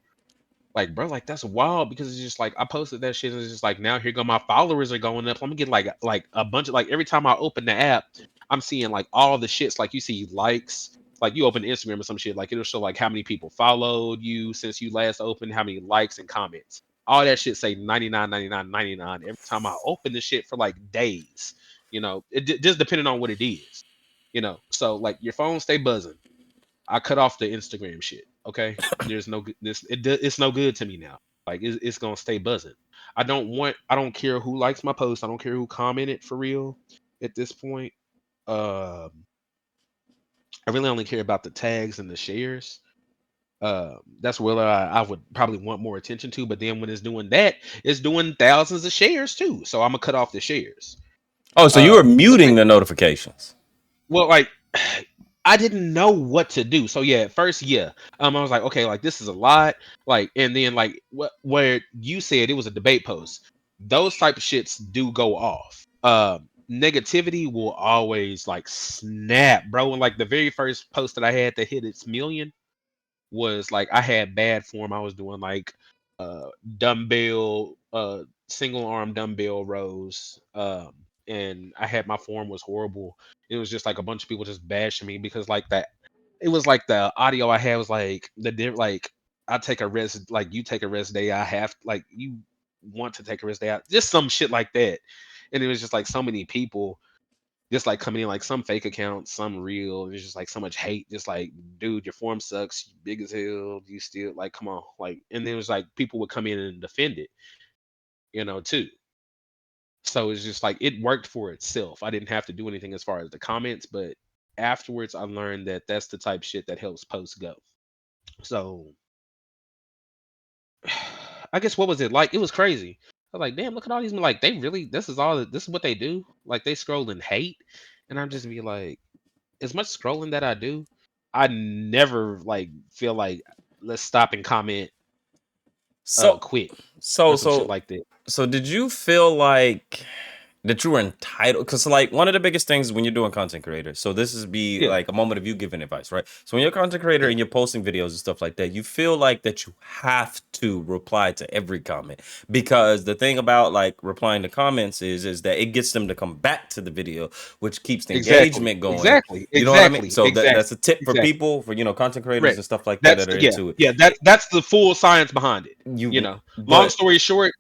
[SPEAKER 2] like, bro, like that's wild because it's just like I posted that shit and it's just like now here go my followers are going up. I'm gonna get like a bunch of like every time I open the app, I'm seeing like all the shits. Like you see likes, like you open Instagram or some shit, like it'll show like how many people followed you since you last opened, how many likes and comments. All that shit say 99, 99, 99 every time I open the shit for like days. Just depending on what it is. So like your phone stay buzzing. I cut off the Instagram shit. Okay, there's no it's no good to me now. Like it's gonna stay buzzing. I don't care who likes my post. I don't care who commented for real. At this point, um, I really only care about the tags and the shares. That's where I would probably want more attention to. But then when it's doing that, it's doing thousands of shares too. So I'm gonna cut off the shares.
[SPEAKER 1] Oh, so you were
[SPEAKER 2] But
[SPEAKER 1] muting
[SPEAKER 2] like,
[SPEAKER 1] the notifications.
[SPEAKER 2] well, like I didn't know what to do. So yeah, at first, yeah, I was like, okay, like this is a lot, like, and then like where you said it was a debate post, those type of shits do go off. Negativity will always like snap, bro. And like the very first post that I had that hit its million was like I had bad form. I was doing like uh dumbbell single arm dumbbell rows. And I had my form was horrible. It was just like a bunch of people just bashing me because like that it was like the audio I had was like like I take a rest like you take a rest day. I have like you want to take a rest day out. Just some shit like that. And it was just like so many people just like coming in like some fake accounts, some real. There's just like so much hate. Just like, dude, your form sucks. You big as hell. You still like, come on, like. And then it was like people would come in and defend it, too. So it's just like it worked for itself. I didn't have to do anything as far as the comments, but afterwards I learned that that's the type shit that helps posts go. So I guess what was it like? It was crazy. I was like, damn, look at all these. Like, they really, this is what they do. Like, they scroll and hate. And I'm just be like, as much scrolling that I do, I never like feel like let's stop and comment
[SPEAKER 1] So
[SPEAKER 2] quick or
[SPEAKER 1] so
[SPEAKER 2] some shit
[SPEAKER 1] so
[SPEAKER 2] like that.
[SPEAKER 1] so did you feel like that you were entitled? Because like one of the biggest things when you're doing content creator, so this is be
[SPEAKER 2] Yeah,
[SPEAKER 1] like a moment of you giving advice, right? So when you're a content creator
[SPEAKER 2] yeah,
[SPEAKER 1] and you're posting videos and stuff like that, you feel like that you have to reply to every comment, because the thing about like replying to comments is that it gets them to come back to the video, which keeps the
[SPEAKER 2] exactly,
[SPEAKER 1] engagement going.
[SPEAKER 2] exactly,
[SPEAKER 1] You know what I mean?
[SPEAKER 2] exactly,
[SPEAKER 1] So that's
[SPEAKER 2] exactly,
[SPEAKER 1] a tip for
[SPEAKER 2] exactly.
[SPEAKER 1] people, for content creators
[SPEAKER 2] Correct.
[SPEAKER 1] and stuff like that
[SPEAKER 2] That's
[SPEAKER 1] that are
[SPEAKER 2] yeah,
[SPEAKER 1] into it.
[SPEAKER 2] yeah. That's the full science behind it. Long
[SPEAKER 1] But
[SPEAKER 2] story short,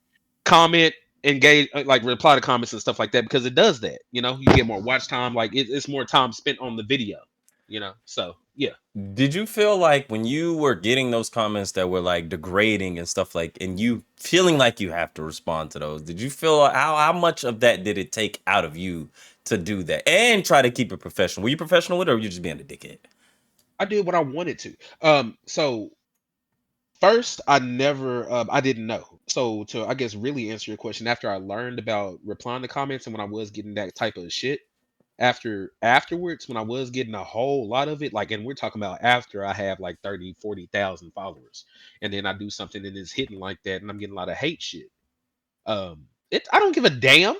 [SPEAKER 2] comment, engage, like reply to comments and stuff like that because it does that. You get more watch time. Like it's more time spent on the video. So yeah.
[SPEAKER 1] did you feel like when you were getting those comments that were like degrading and stuff like, and you feeling like you have to respond to those, did you feel how much of that did it take out of you to do that and try to keep it professional? Were you professional with it, or were you just being a dickhead?
[SPEAKER 2] I did what I wanted to. So first, I didn't know. So to I guess really answer your question, after I learned about replying to comments and when I was getting that type of shit, afterwards when I was getting a whole lot of it, like, and we're talking about after I have like 30, 40,000 followers, and then I do something and it's hitting like that, and I'm getting a lot of hate shit. I don't give a damn.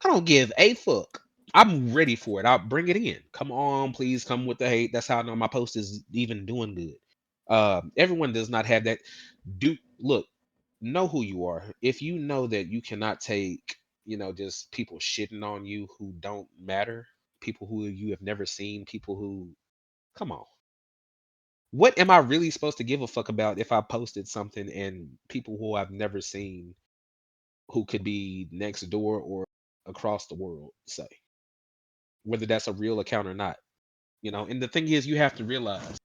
[SPEAKER 2] I don't give a fuck. I'm ready for it. I'll bring it in. Come on, please come with the hate. That's how I know my post is even doing good. Everyone does not have that. Do look, know who you are. If you know that you cannot take, just people shitting on you who don't matter, people who you have never seen, people who, come on. What am I really supposed to give a fuck about if I posted something and people who I've never seen, who could be next door or across the world, say, whether that's a real account or not? And the thing is, you have to realize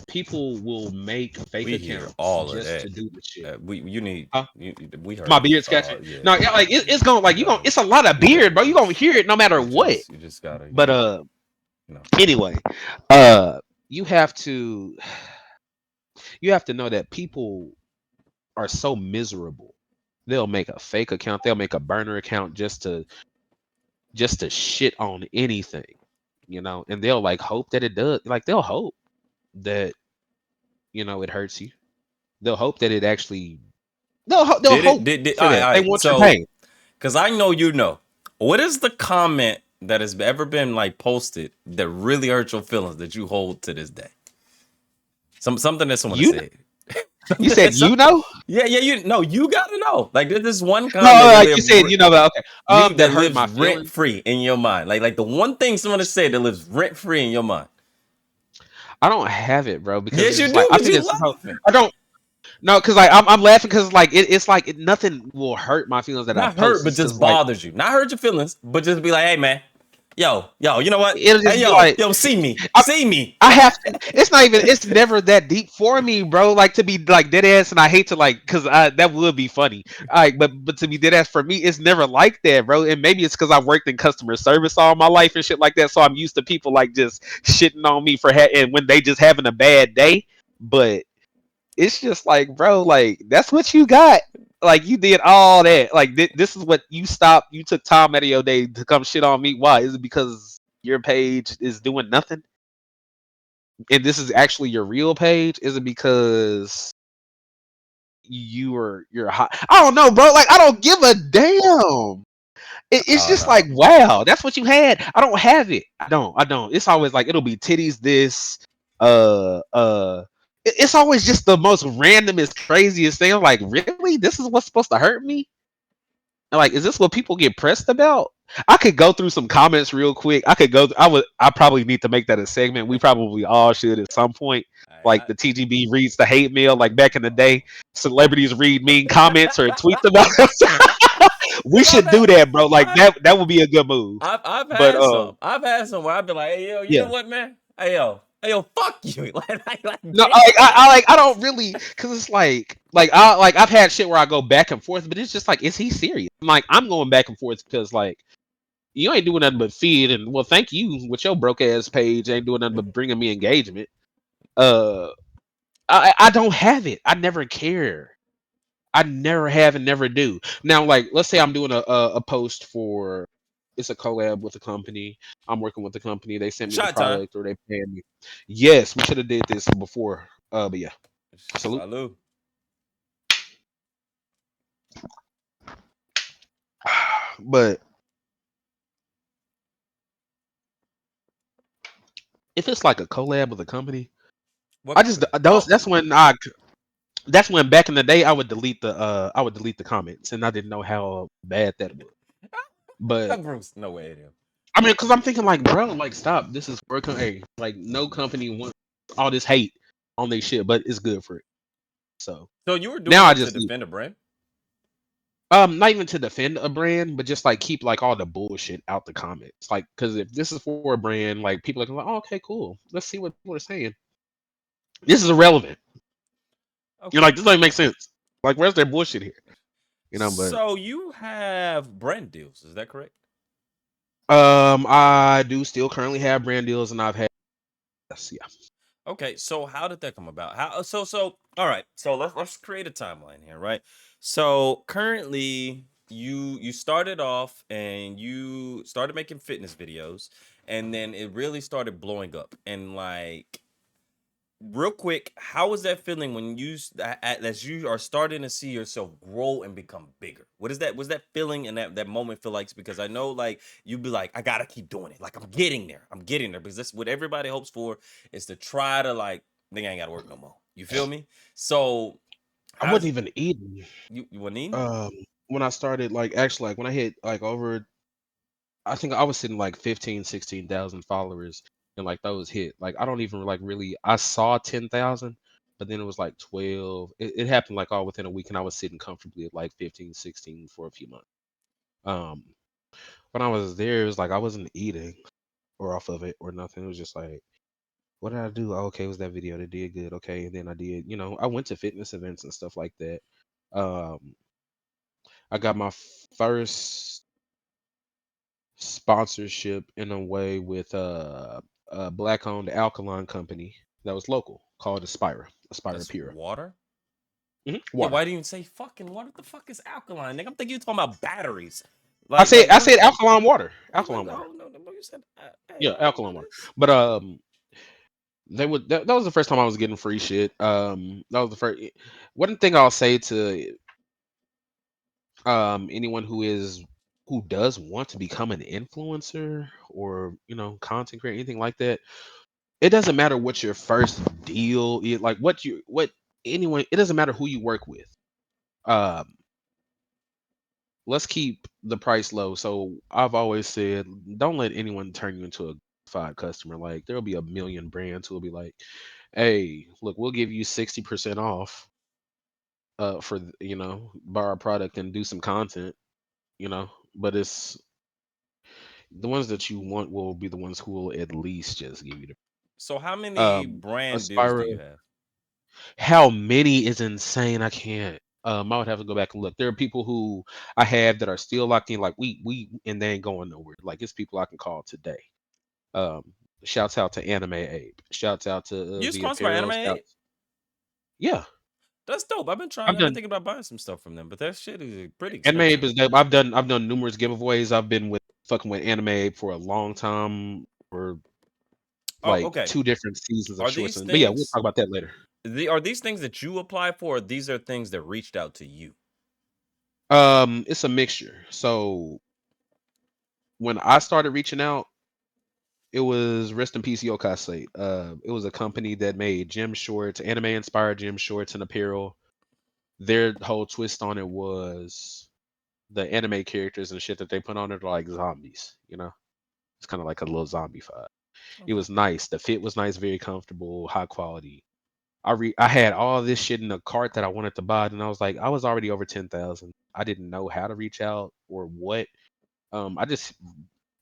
[SPEAKER 2] people will make fake
[SPEAKER 1] We hear
[SPEAKER 2] accounts
[SPEAKER 1] all of
[SPEAKER 2] just
[SPEAKER 1] that.
[SPEAKER 2] to do the shit.
[SPEAKER 1] We you need
[SPEAKER 2] Huh?
[SPEAKER 1] you, we
[SPEAKER 2] My
[SPEAKER 1] heard
[SPEAKER 2] beard scratching.
[SPEAKER 1] all, yeah,
[SPEAKER 2] No, yeah, like it's gonna like
[SPEAKER 1] you
[SPEAKER 2] you gonna.
[SPEAKER 1] gotta
[SPEAKER 2] It's a lot of beard, bro. You gonna
[SPEAKER 1] just
[SPEAKER 2] hear it no matter what.
[SPEAKER 1] you just gotta
[SPEAKER 2] But
[SPEAKER 1] you know
[SPEAKER 2] anyway, uh, you have to you have to know that people are so miserable. They'll make a fake account. They'll make a burner account just to shit on anything, and they'll like hope that it does. Like they'll hope that it hurts you. They'll hope that it actually. They'll
[SPEAKER 1] Did it?
[SPEAKER 2] hope
[SPEAKER 1] Did
[SPEAKER 2] for
[SPEAKER 1] all right,
[SPEAKER 2] that.
[SPEAKER 1] all
[SPEAKER 2] They
[SPEAKER 1] right.
[SPEAKER 2] want your
[SPEAKER 1] So,
[SPEAKER 2] pain.
[SPEAKER 1] because I know you know, what is the comment that has ever been like posted that really hurt your feelings that you hold to this day? Something that someone has
[SPEAKER 2] You
[SPEAKER 1] said.
[SPEAKER 2] you said
[SPEAKER 1] Some-
[SPEAKER 2] know?
[SPEAKER 1] yeah, yeah. You know, you gotta know. Like there's this one
[SPEAKER 2] No,
[SPEAKER 1] comment that
[SPEAKER 2] like you said but okay. That
[SPEAKER 1] that
[SPEAKER 2] hurt
[SPEAKER 1] lives
[SPEAKER 2] my
[SPEAKER 1] rent
[SPEAKER 2] feelings.
[SPEAKER 1] free in your mind. Like the one thing someone has said that lives rent free in your mind.
[SPEAKER 2] I don't have it, bro, because
[SPEAKER 1] Yes, you
[SPEAKER 2] it's like
[SPEAKER 1] do,
[SPEAKER 2] I
[SPEAKER 1] because
[SPEAKER 2] think
[SPEAKER 1] you
[SPEAKER 2] it's
[SPEAKER 1] laughing.
[SPEAKER 2] I don't. No, because like I'm laughing because like it's like nothing will hurt my feelings that I
[SPEAKER 1] Not hurt,
[SPEAKER 2] post.
[SPEAKER 1] but
[SPEAKER 2] It's
[SPEAKER 1] just
[SPEAKER 2] because like
[SPEAKER 1] bothers you. Not hurt your feelings, but just be like, hey man, yo, you know what?
[SPEAKER 2] it'll
[SPEAKER 1] Hey
[SPEAKER 2] just be
[SPEAKER 1] yo,
[SPEAKER 2] like
[SPEAKER 1] yo, see me,
[SPEAKER 2] I,
[SPEAKER 1] see me.
[SPEAKER 2] I have to. It's not even. It's never that deep for me, bro. Like to be like dead ass, and I hate to like because that would be funny. Like, but to be dead ass for me, it's never like that, bro. And maybe it's because I've worked in customer service all my life and shit like that, so I'm used to people like just shitting on me for and when they just having a bad day. But it's just like, bro, like that's what you got. Like you did all that. Like this is what you stopped. You took time out of your day to come shit on me. Why? Is it because your page is doing nothing? And this is actually your real page? Is it because you're hot? I don't know, bro. Like I don't give a damn. It's
[SPEAKER 1] Oh
[SPEAKER 2] just like,
[SPEAKER 1] no.
[SPEAKER 2] wow, that's what you had. I don't have it. I don't. It's always like it'll be titties. This, uh, uh. It's always just the most randomest, craziest thing. I'm like, really? This is what's supposed to hurt me? Like, is this what people get pressed about? I could go through some comments real quick. I could go. I probably need to make that a segment. We probably all should at some point. Like
[SPEAKER 1] I,
[SPEAKER 2] the TGB reads the hate mail. Like back in the day, celebrities read mean comments or tweets about us. We
[SPEAKER 1] Cause
[SPEAKER 2] should do that, bro. Like
[SPEAKER 1] I've
[SPEAKER 2] that would be a good move.
[SPEAKER 1] I've
[SPEAKER 2] But
[SPEAKER 1] had some. I've had some where I've been like, hey yo, you know
[SPEAKER 2] yeah.
[SPEAKER 1] what, man? Hey yo, fuck you. Like
[SPEAKER 2] No,
[SPEAKER 1] damn.
[SPEAKER 2] I don't really, cause it's like I've had shit where I go back and forth, but it's just like, is he serious? I'm going back and forth because like you ain't doing nothing but feed and well, thank you with your broke ass page ain't doing nothing but bringing me engagement. Uh, I don't have it. I never care. I never have and never do. Now, like, let's say I'm doing a post for it's a collab with a company. I'm working with the company. They sent me the
[SPEAKER 1] Shot time.
[SPEAKER 2] product or they paying me. Yes, we should have did this before. But yeah, salute.
[SPEAKER 1] Salute.
[SPEAKER 2] But if it's like a collab with a company,
[SPEAKER 1] What
[SPEAKER 2] I just
[SPEAKER 1] company?
[SPEAKER 2] those
[SPEAKER 1] Oh,
[SPEAKER 2] that's when back in the day I would delete the comments and I didn't know how bad that was. But
[SPEAKER 1] Bruce. No way, him.
[SPEAKER 2] I mean, because I'm thinking like, bro, like stop. This is for hey, like no company wants all this hate on their shit, but it's good for it. So
[SPEAKER 1] So you were
[SPEAKER 2] now
[SPEAKER 1] doing
[SPEAKER 2] I
[SPEAKER 1] that to
[SPEAKER 2] just leave.
[SPEAKER 1] defend a brand?
[SPEAKER 2] Not even to defend a brand, but just like keep like all the bullshit out the comments. Like, because if this is for a brand, like people are gonna like, oh, okay, cool. Let's see what people are saying. This is irrelevant. You're
[SPEAKER 1] Okay.
[SPEAKER 2] like, this doesn't make sense. Like, where's their bullshit here? But
[SPEAKER 1] So you have brand deals, is that correct?
[SPEAKER 2] I do still currently have brand deals, and I've had yes, yeah.
[SPEAKER 1] Okay, so how did that come about? How so all right. So let's create a timeline here, right? So currently you started off and you started making fitness videos and then it really started blowing up. And like real quick, how was that feeling when as you are starting to see yourself grow and become bigger? What is that? Was that feeling and that moment feel like? Because I know like you'd be like, I gotta keep doing it. Like I'm getting there. I'm getting there because that's what everybody hopes for is to try to like nigga ain't gotta work no more. You feel me? So
[SPEAKER 2] I wasn't
[SPEAKER 1] how's
[SPEAKER 2] even eating.
[SPEAKER 1] you want eating?
[SPEAKER 2] Um, when I started, like actually, like when I hit like over, I think I was sitting like 15, 16,000 followers, and like those hit. Like I don't even like really. I saw 10,000, but then it was like 12. It happened like all within a week, and I was sitting comfortably at like 15, 16 for a few months. Um, when I was there, it was like I wasn't eating or off of it or nothing. It was just like, what did I do? Oh, okay, it was that video that did good. Okay, and then I did, I went to fitness events and stuff like that. Um, I got my first sponsorship in a way with a black owned alkaline company that was local called Aspira
[SPEAKER 1] That's
[SPEAKER 2] Pura.
[SPEAKER 1] water. Yeah,
[SPEAKER 2] Water.
[SPEAKER 1] why didn't you say fucking water? What the fuck is alkaline, nigga? I'm thinking you talking about batteries.
[SPEAKER 2] I
[SPEAKER 1] Like,
[SPEAKER 2] said
[SPEAKER 1] like
[SPEAKER 2] I
[SPEAKER 1] what?
[SPEAKER 2] said alkaline water.
[SPEAKER 1] Nigga,
[SPEAKER 2] Alkaline water.
[SPEAKER 1] no, no, no. You said, hey,
[SPEAKER 2] Yeah,
[SPEAKER 1] I didn't know
[SPEAKER 2] alkaline water.
[SPEAKER 1] this.
[SPEAKER 2] But that was the first time I was getting free shit. That was the first. One thing I'll say to anyone who does want to become an influencer or content creator, anything like that, it doesn't matter what your first deal is, like what anyone. It doesn't matter who you work with. Um, let's keep the price low. So I've always said, don't let anyone turn you into a five customer. Like there'll be a million brands who will be like, "Hey, look, we'll give you 60% off for buy our product and do some content." But it's the ones that you want will be the ones who will at least just give you
[SPEAKER 1] So how
[SPEAKER 2] the
[SPEAKER 1] many brand deals do
[SPEAKER 2] Aspira.
[SPEAKER 1] you have?
[SPEAKER 2] How many is insane? I can't. I would have to go back and look. There are people who I have that are still locked in, like we and they ain't going nowhere. Like it's people I can call today. Um, Shouts out to Anime Ape. Shouts out to
[SPEAKER 1] You
[SPEAKER 2] the
[SPEAKER 1] sponsored by Anime
[SPEAKER 2] apparel.
[SPEAKER 1] Aid?
[SPEAKER 2] Shouts. Yeah,
[SPEAKER 1] That's dope.
[SPEAKER 2] I've
[SPEAKER 1] I've been
[SPEAKER 2] done
[SPEAKER 1] thinking about buying some stuff from them, but that shit is pretty
[SPEAKER 2] Anime Ape
[SPEAKER 1] expensive.
[SPEAKER 2] is dope. I've done numerous giveaways. I've been with fucking with Anime Ape for a long time, for
[SPEAKER 1] Oh,
[SPEAKER 2] like
[SPEAKER 1] okay.
[SPEAKER 2] two different seasons of
[SPEAKER 1] Are
[SPEAKER 2] shorts.
[SPEAKER 1] these
[SPEAKER 2] But yeah, we'll
[SPEAKER 1] things
[SPEAKER 2] talk about that later.
[SPEAKER 1] are these things that you apply for, or these are things that reached out to you?
[SPEAKER 2] It's a mixture. So when I started reaching out, it was rest in peace Yokase. It was a company that made gym shorts, anime inspired gym shorts and apparel. Their whole twist on it was the anime characters and shit that they put on it are like zombies. It's kind of like a little zombie vibe. It
[SPEAKER 1] Okay.
[SPEAKER 2] was nice. The fit was nice, very comfortable, high quality. I had all this shit in a cart that I wanted to buy, and I was like, I was already over 10,000. I didn't know how to reach out or what. I just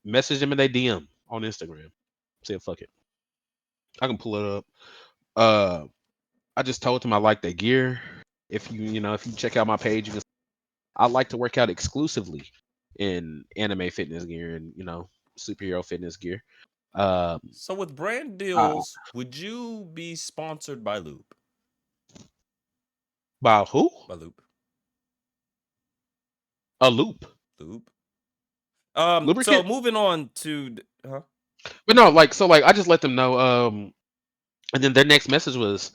[SPEAKER 2] messaged them in their DM on Instagram. Said fuck it, I can pull it up. Uh, I just told them I like their gear. If you check out my page, I like to work out exclusively in anime fitness gear and superhero fitness gear. Um,
[SPEAKER 1] So with brand
[SPEAKER 2] uh,
[SPEAKER 1] deals, would you be sponsored by Loop?
[SPEAKER 2] by who?
[SPEAKER 1] By Loop.
[SPEAKER 2] A loop
[SPEAKER 1] Loop. So
[SPEAKER 2] lubricant.
[SPEAKER 1] moving on to huh?
[SPEAKER 2] But no, like so, like I just let them know. And then their next message was,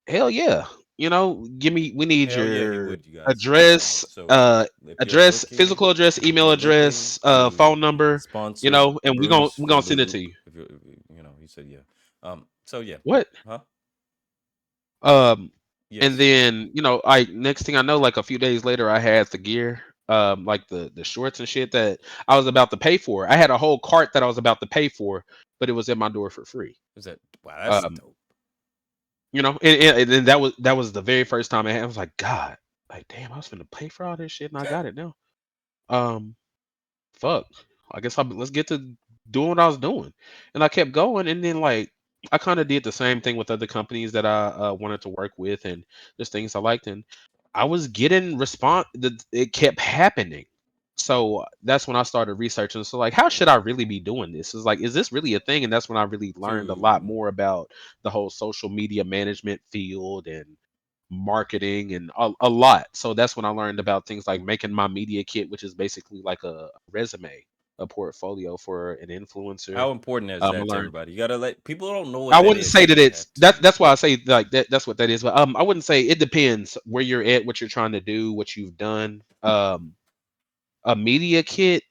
[SPEAKER 2] hell yeah, give me. We need
[SPEAKER 1] Hell yeah, he
[SPEAKER 2] your
[SPEAKER 1] would, you guys.
[SPEAKER 2] address,
[SPEAKER 1] So if you're looking,
[SPEAKER 2] physical address,
[SPEAKER 1] if
[SPEAKER 2] email
[SPEAKER 1] you're looking
[SPEAKER 2] address,
[SPEAKER 1] to
[SPEAKER 2] phone number,
[SPEAKER 1] sponsor
[SPEAKER 2] and we gonna
[SPEAKER 1] Bruce
[SPEAKER 2] we
[SPEAKER 1] for
[SPEAKER 2] gonna send it to
[SPEAKER 1] Loop,
[SPEAKER 2] you.
[SPEAKER 1] if you said yeah. So yeah,
[SPEAKER 2] What?
[SPEAKER 1] huh?
[SPEAKER 2] Um, and
[SPEAKER 1] Yes.
[SPEAKER 2] then I next thing I know, like a few days later, I had the gear, like the shorts and shit that I was about to pay for. I had a whole cart that I was about to pay for, but it was at my door for free.
[SPEAKER 1] Is that wow? That's
[SPEAKER 2] Um,
[SPEAKER 1] dope.
[SPEAKER 2] and then that was the very first time I was like, God, like damn, I was gonna pay for all this shit and I got it now. Um, Fuck. I guess let's get to doing what I was doing, and I kept going, and then like I kind of did the same thing with other companies that I wanted to work with, and just things I liked, and I was getting response. It kept happening, so that's when I started researching. So like, how should I really be doing this? Is like, is this really a thing? And that's when I really learned a lot
[SPEAKER 1] To
[SPEAKER 2] more about the whole social media management field and marketing and a lot. So that's when I learned about things like making my media kit, which is basically like a resume, a portfolio for an influencer.
[SPEAKER 1] how important is
[SPEAKER 2] I
[SPEAKER 1] that to
[SPEAKER 2] learned.
[SPEAKER 1] everybody? You gotta let people don't know
[SPEAKER 2] I
[SPEAKER 1] what that
[SPEAKER 2] wouldn't
[SPEAKER 1] is
[SPEAKER 2] say
[SPEAKER 1] yet.
[SPEAKER 2] that
[SPEAKER 1] You
[SPEAKER 2] it's
[SPEAKER 1] have
[SPEAKER 2] that.
[SPEAKER 1] to.
[SPEAKER 2] That's why I say like that. That's what that is. But I wouldn't say it depends where you're at, what you're trying to do, what you've done. A media kit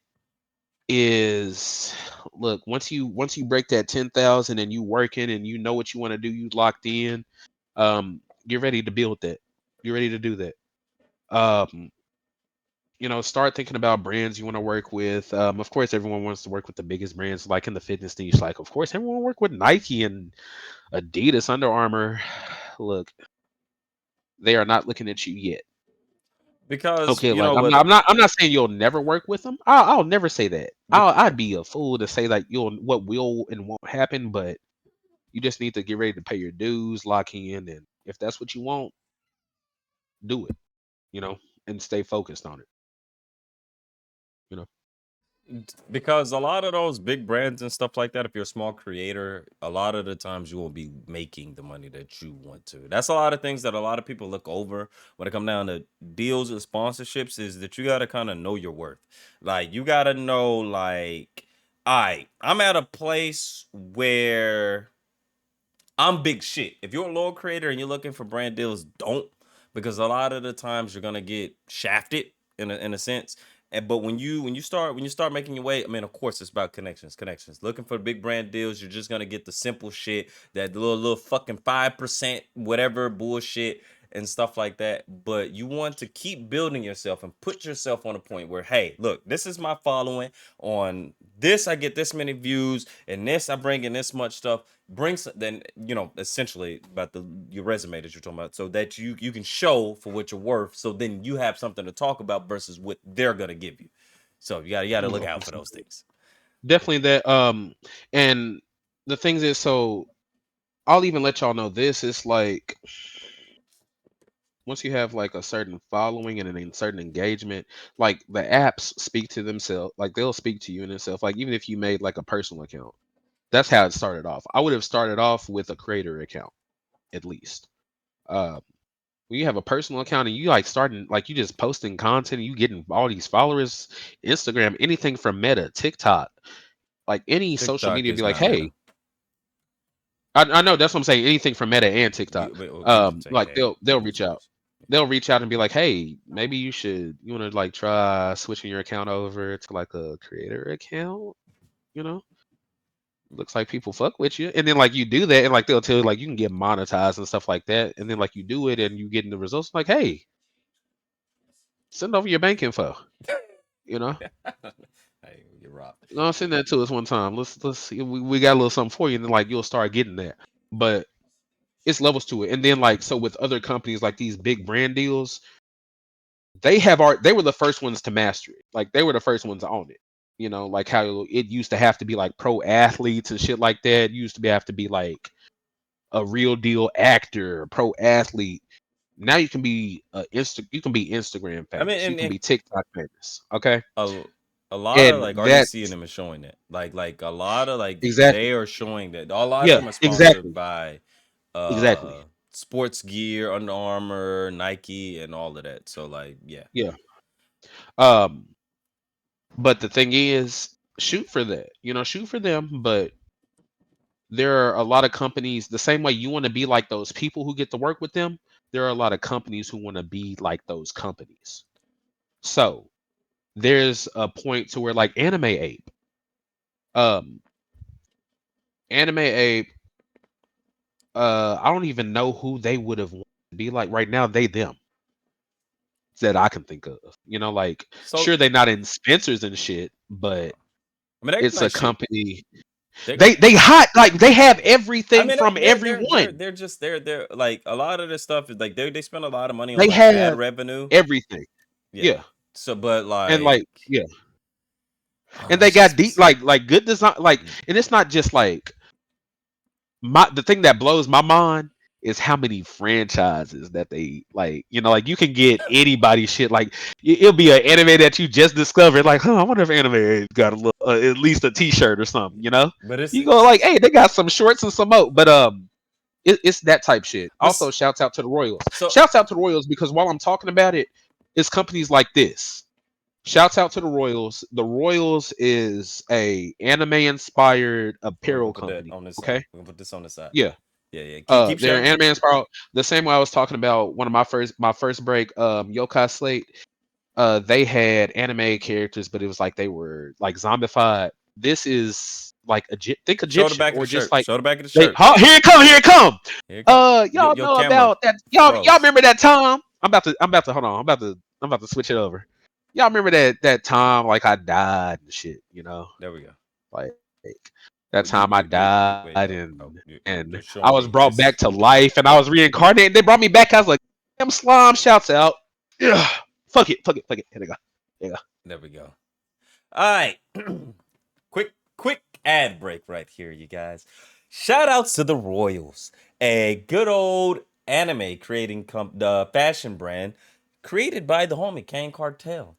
[SPEAKER 2] is look once you break that 10,000 and you working and you know what you want to do, you locked in. Get ready to build that. You're ready to do that. Um, start thinking about brands you want to work with. Of course, everyone wants to work with the biggest brands, like in the fitness niche. Like, of course, everyone work with Nike and Adidas, Under Armour. Look, they are not looking at you yet.
[SPEAKER 1] Because
[SPEAKER 2] Okay,
[SPEAKER 1] you
[SPEAKER 2] like
[SPEAKER 1] know
[SPEAKER 2] I'm
[SPEAKER 1] what
[SPEAKER 2] not, I'm not, I'm not saying you'll never work with them. I'll never say that.
[SPEAKER 1] bec-
[SPEAKER 2] I'd be a fool to say like what will and won't happen, but you just need to get ready to pay your dues, lock in, and if that's what you want, do it. You know, and stay focused on it. You know.
[SPEAKER 1] Because a lot of those big brands and stuff like that, if you're a small creator, a lot of the times you won't be making the money that you want to. That's a lot of things that a lot of people look over when it comes down to deals and sponsorships, is that you got to kind of know your worth. Like, you got to know, like, all right, I'm at a place where I'm big shit. If you're a low creator and you're looking for brand deals, don't, because a lot of the times you're gonna get shafted in a sense. But when you start making your way, I mean, of course, it's about connections. Looking for big brand deals, you're just gonna get the simple shit, that little fucking 5% whatever bullshit and stuff like that. But you want to keep building yourself and put yourself on a point where, hey, look, this is my following. On this, I get this many views, and this I bring in this much stuff. Then, essentially about your resume that you're talking about, so that you can show for what you're worth, so then you have something to talk about versus what they're gonna give you. So you gotta look out for those things.
[SPEAKER 2] Definitely that. And the things is, so I'll even let y'all know this. It's like once you have like a certain following and a certain engagement, like the apps speak to themselves, like they'll speak to you in itself. Like even if you made like a personal account, that's how it started off. I would have started off with a creator account at least. Uh, when you have a personal account and you like starting, like you just posting content and you getting all these followers, Instagram, anything from Meta, TikTok, like any social
[SPEAKER 1] TikTok
[SPEAKER 2] media, be
[SPEAKER 1] is
[SPEAKER 2] like,
[SPEAKER 1] not Meta.
[SPEAKER 2] hey, I know that's what I'm saying. Anything from Meta and TikTok,
[SPEAKER 1] We can say,
[SPEAKER 2] like
[SPEAKER 1] hey,
[SPEAKER 2] they'll
[SPEAKER 1] use
[SPEAKER 2] reach out.
[SPEAKER 1] words.
[SPEAKER 2] They'll reach out and be like, "Hey, maybe you want to like try switching your account over to like a creator account. You know, looks like people fuck with you." And then like you do that, and like they'll tell you like you can get monetized and stuff like that. And then like you do it, and you get in the results. Like, hey, send over your bank info. You know,
[SPEAKER 1] Hey, you're robbed.
[SPEAKER 2] no, send that to us one time. Let's see. We got a little something for you, and then like you'll start getting that. But it's levels to it. And then like so with other companies like these big brand deals, they were the first ones to master it. Like they were the first ones on it. You know, like how it used to have to be like pro athletes and shit like that. It used to have to be like a real deal actor, pro athlete. Now you can be Instagram
[SPEAKER 1] I mean,
[SPEAKER 2] famous. You can
[SPEAKER 1] and
[SPEAKER 2] be TikTok famous. Okay.
[SPEAKER 1] a, a lot of
[SPEAKER 2] And
[SPEAKER 1] like already
[SPEAKER 2] that
[SPEAKER 1] seeing them is showing that. Like a lot of like
[SPEAKER 2] exactly.
[SPEAKER 1] they are showing that a lot of
[SPEAKER 2] Yeah,
[SPEAKER 1] them are sponsored
[SPEAKER 2] exactly.
[SPEAKER 1] by
[SPEAKER 2] Exactly.
[SPEAKER 1] sports gear, Under Armour, Nike, and all of that. So like, yeah.
[SPEAKER 2] Yeah. Um but the thing is, shoot for that. You know, shoot for them, but there are a lot of companies the same way you want to be like those people who get to work with them. There are a lot of companies who want to be like those companies. So there's a point to where like um Anime Ape, I don't even know who they would have wanted to be like right now. They them that I can think of. You know, like
[SPEAKER 1] So
[SPEAKER 2] sure they're not in Spencer's and shit, but
[SPEAKER 1] I mean, they got
[SPEAKER 2] it's a
[SPEAKER 1] nice shit.
[SPEAKER 2] company.
[SPEAKER 1] They got.
[SPEAKER 2] They hot like they have
[SPEAKER 1] I
[SPEAKER 2] everything
[SPEAKER 1] mean,
[SPEAKER 2] from everyone.
[SPEAKER 1] they're just they're like a lot of this stuff is like they spend a lot of money on
[SPEAKER 2] They
[SPEAKER 1] like ad
[SPEAKER 2] have
[SPEAKER 1] revenue.
[SPEAKER 2] everything.
[SPEAKER 1] Yeah.
[SPEAKER 2] Yeah.
[SPEAKER 1] So, but
[SPEAKER 2] And
[SPEAKER 1] like,
[SPEAKER 2] like yeah.
[SPEAKER 1] how
[SPEAKER 2] And they
[SPEAKER 1] much is
[SPEAKER 2] got deep
[SPEAKER 1] specific?
[SPEAKER 2] like good design like and it's not just like my the thing that blows my mind is how many franchises that they like, you know, like you can get anybody shit like it'll be an anime that you just discovered like, huh, I wonder if anime got a little at least a t-shirt or something, you know.
[SPEAKER 1] But it's
[SPEAKER 2] You go like, hey, they got some shorts and some more, but it's that type shit.
[SPEAKER 1] but
[SPEAKER 2] Also shouts out to the Royals,
[SPEAKER 1] so
[SPEAKER 2] shouts out to the Royals because while I'm talking about it, it's companies like this. Shouts out to the Royals. The Royals is a anime inspired
[SPEAKER 1] we're gonna
[SPEAKER 2] apparel
[SPEAKER 1] put that
[SPEAKER 2] company.
[SPEAKER 1] on this side.
[SPEAKER 2] Okay.
[SPEAKER 1] We're gonna put this on the side.
[SPEAKER 2] Yeah.
[SPEAKER 1] Yeah, yeah. Keep
[SPEAKER 2] They're
[SPEAKER 1] sharing.
[SPEAKER 2] anime inspired. The same way I was talking about one of my first break, Yokai Slate. They had anime characters, but it was like they were like zombified. This is like think
[SPEAKER 1] Show the
[SPEAKER 2] Egyptian
[SPEAKER 1] back of
[SPEAKER 2] or
[SPEAKER 1] the
[SPEAKER 2] just
[SPEAKER 1] shirt.
[SPEAKER 2] like
[SPEAKER 1] Show the back of the
[SPEAKER 2] they.
[SPEAKER 1] shirt.
[SPEAKER 2] Oh, here it come, here it come.
[SPEAKER 1] Here it come.
[SPEAKER 2] Y'all
[SPEAKER 1] Your
[SPEAKER 2] know
[SPEAKER 1] camera
[SPEAKER 2] about that? Y'all
[SPEAKER 1] froze.
[SPEAKER 2] remember that time? I'm about to hold on. I'm about to switch it over. Y'all remember that time like I died and shit, you know?
[SPEAKER 1] There we go.
[SPEAKER 2] Like that
[SPEAKER 1] You
[SPEAKER 2] time I
[SPEAKER 1] wait.
[SPEAKER 2] died
[SPEAKER 1] Oh,
[SPEAKER 2] and
[SPEAKER 1] you're
[SPEAKER 2] I
[SPEAKER 1] showing
[SPEAKER 2] was
[SPEAKER 1] me
[SPEAKER 2] brought
[SPEAKER 1] this.
[SPEAKER 2] back to life and I was reincarnated. They brought me back. I was like, damn slime, shouts out. Ugh, fuck it. Here they go. Here they go.
[SPEAKER 1] There we go. All right. quick ad break right here, you guys. Shout outs to the Royals, a good old anime creating the fashion brand created by the homie Kane Cartel.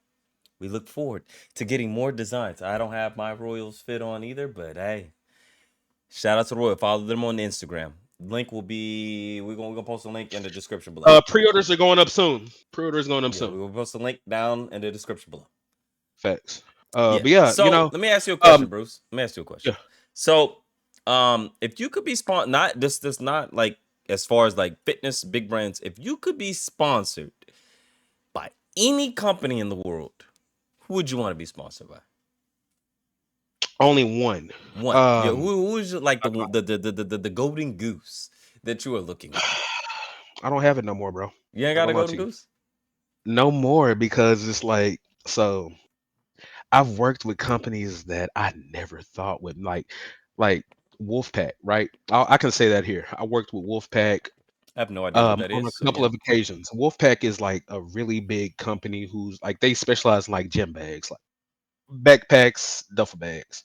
[SPEAKER 1] We look forward to getting more designs. I don't have my Royals fit on either, but hey, shout out to Royal. Follow them on Instagram. Link will be we're gonna post a link in the description below.
[SPEAKER 2] Pre-orders are going up soon. Pre-orders going up
[SPEAKER 1] Yeah, we
[SPEAKER 2] soon.
[SPEAKER 1] will post a link down in the description below.
[SPEAKER 2] Facts.
[SPEAKER 1] Yeah.
[SPEAKER 2] But yeah,
[SPEAKER 1] So let me ask you a
[SPEAKER 2] um,
[SPEAKER 1] question, Bruce. Let me ask you a question.
[SPEAKER 2] yeah.
[SPEAKER 1] So, if you could be not this not like as far as like fitness big brands, if you could be sponsored by any company in the world, who would you want to be sponsored by?
[SPEAKER 2] Only one.
[SPEAKER 1] One. Yeah. Who's like the golden goose that you are looking for?
[SPEAKER 2] I don't have it no more, bro.
[SPEAKER 1] You ain't
[SPEAKER 2] Not
[SPEAKER 1] got a
[SPEAKER 2] gonna lie
[SPEAKER 1] golden
[SPEAKER 2] to you.
[SPEAKER 1] goose.
[SPEAKER 2] No more because it's like so. I've worked with companies that I never thought would like Wolfpack, right? I can say that here. I worked with Wolfpack
[SPEAKER 1] I have no idea who that
[SPEAKER 2] on
[SPEAKER 1] is.
[SPEAKER 2] a
[SPEAKER 1] So
[SPEAKER 2] couple
[SPEAKER 1] yeah.
[SPEAKER 2] of occasions. Wolfpack is like a really big company who's like they specialize in like gym bags, like backpacks, duffel bags,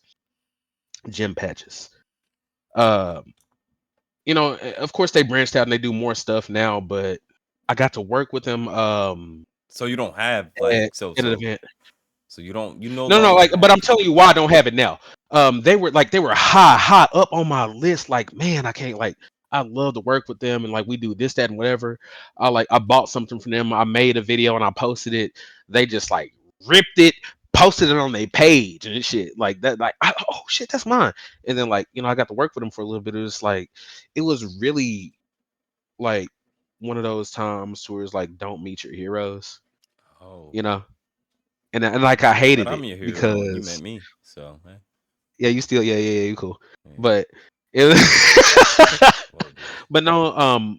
[SPEAKER 2] gym patches. Um, of course they branched out and they do more stuff now, but I got to work with them
[SPEAKER 1] So you don't have like
[SPEAKER 2] at an event.
[SPEAKER 1] so you no
[SPEAKER 2] No,
[SPEAKER 1] longer
[SPEAKER 2] like, but
[SPEAKER 1] have.
[SPEAKER 2] I'm telling you why I don't have it now. They were high up on my list. Like, man, I can't like. I love to work with them, and like we do this, that, and whatever. I bought something from them. I made a video and I posted it. They just like ripped it, posted it on their page and shit like that. Like, oh shit, that's mine. And then like I got to work with them for a little bit. It was really like one of those times where it's like don't meet your heroes,
[SPEAKER 1] Oh,
[SPEAKER 2] you know. And like I
[SPEAKER 1] but
[SPEAKER 2] hated
[SPEAKER 1] I'm
[SPEAKER 2] it
[SPEAKER 1] your hero, and you met
[SPEAKER 2] because
[SPEAKER 1] me. So hey.
[SPEAKER 2] yeah, you still yeah, you cool.
[SPEAKER 1] Yeah.
[SPEAKER 2] But it was
[SPEAKER 1] Whoa, dude.
[SPEAKER 2] but no,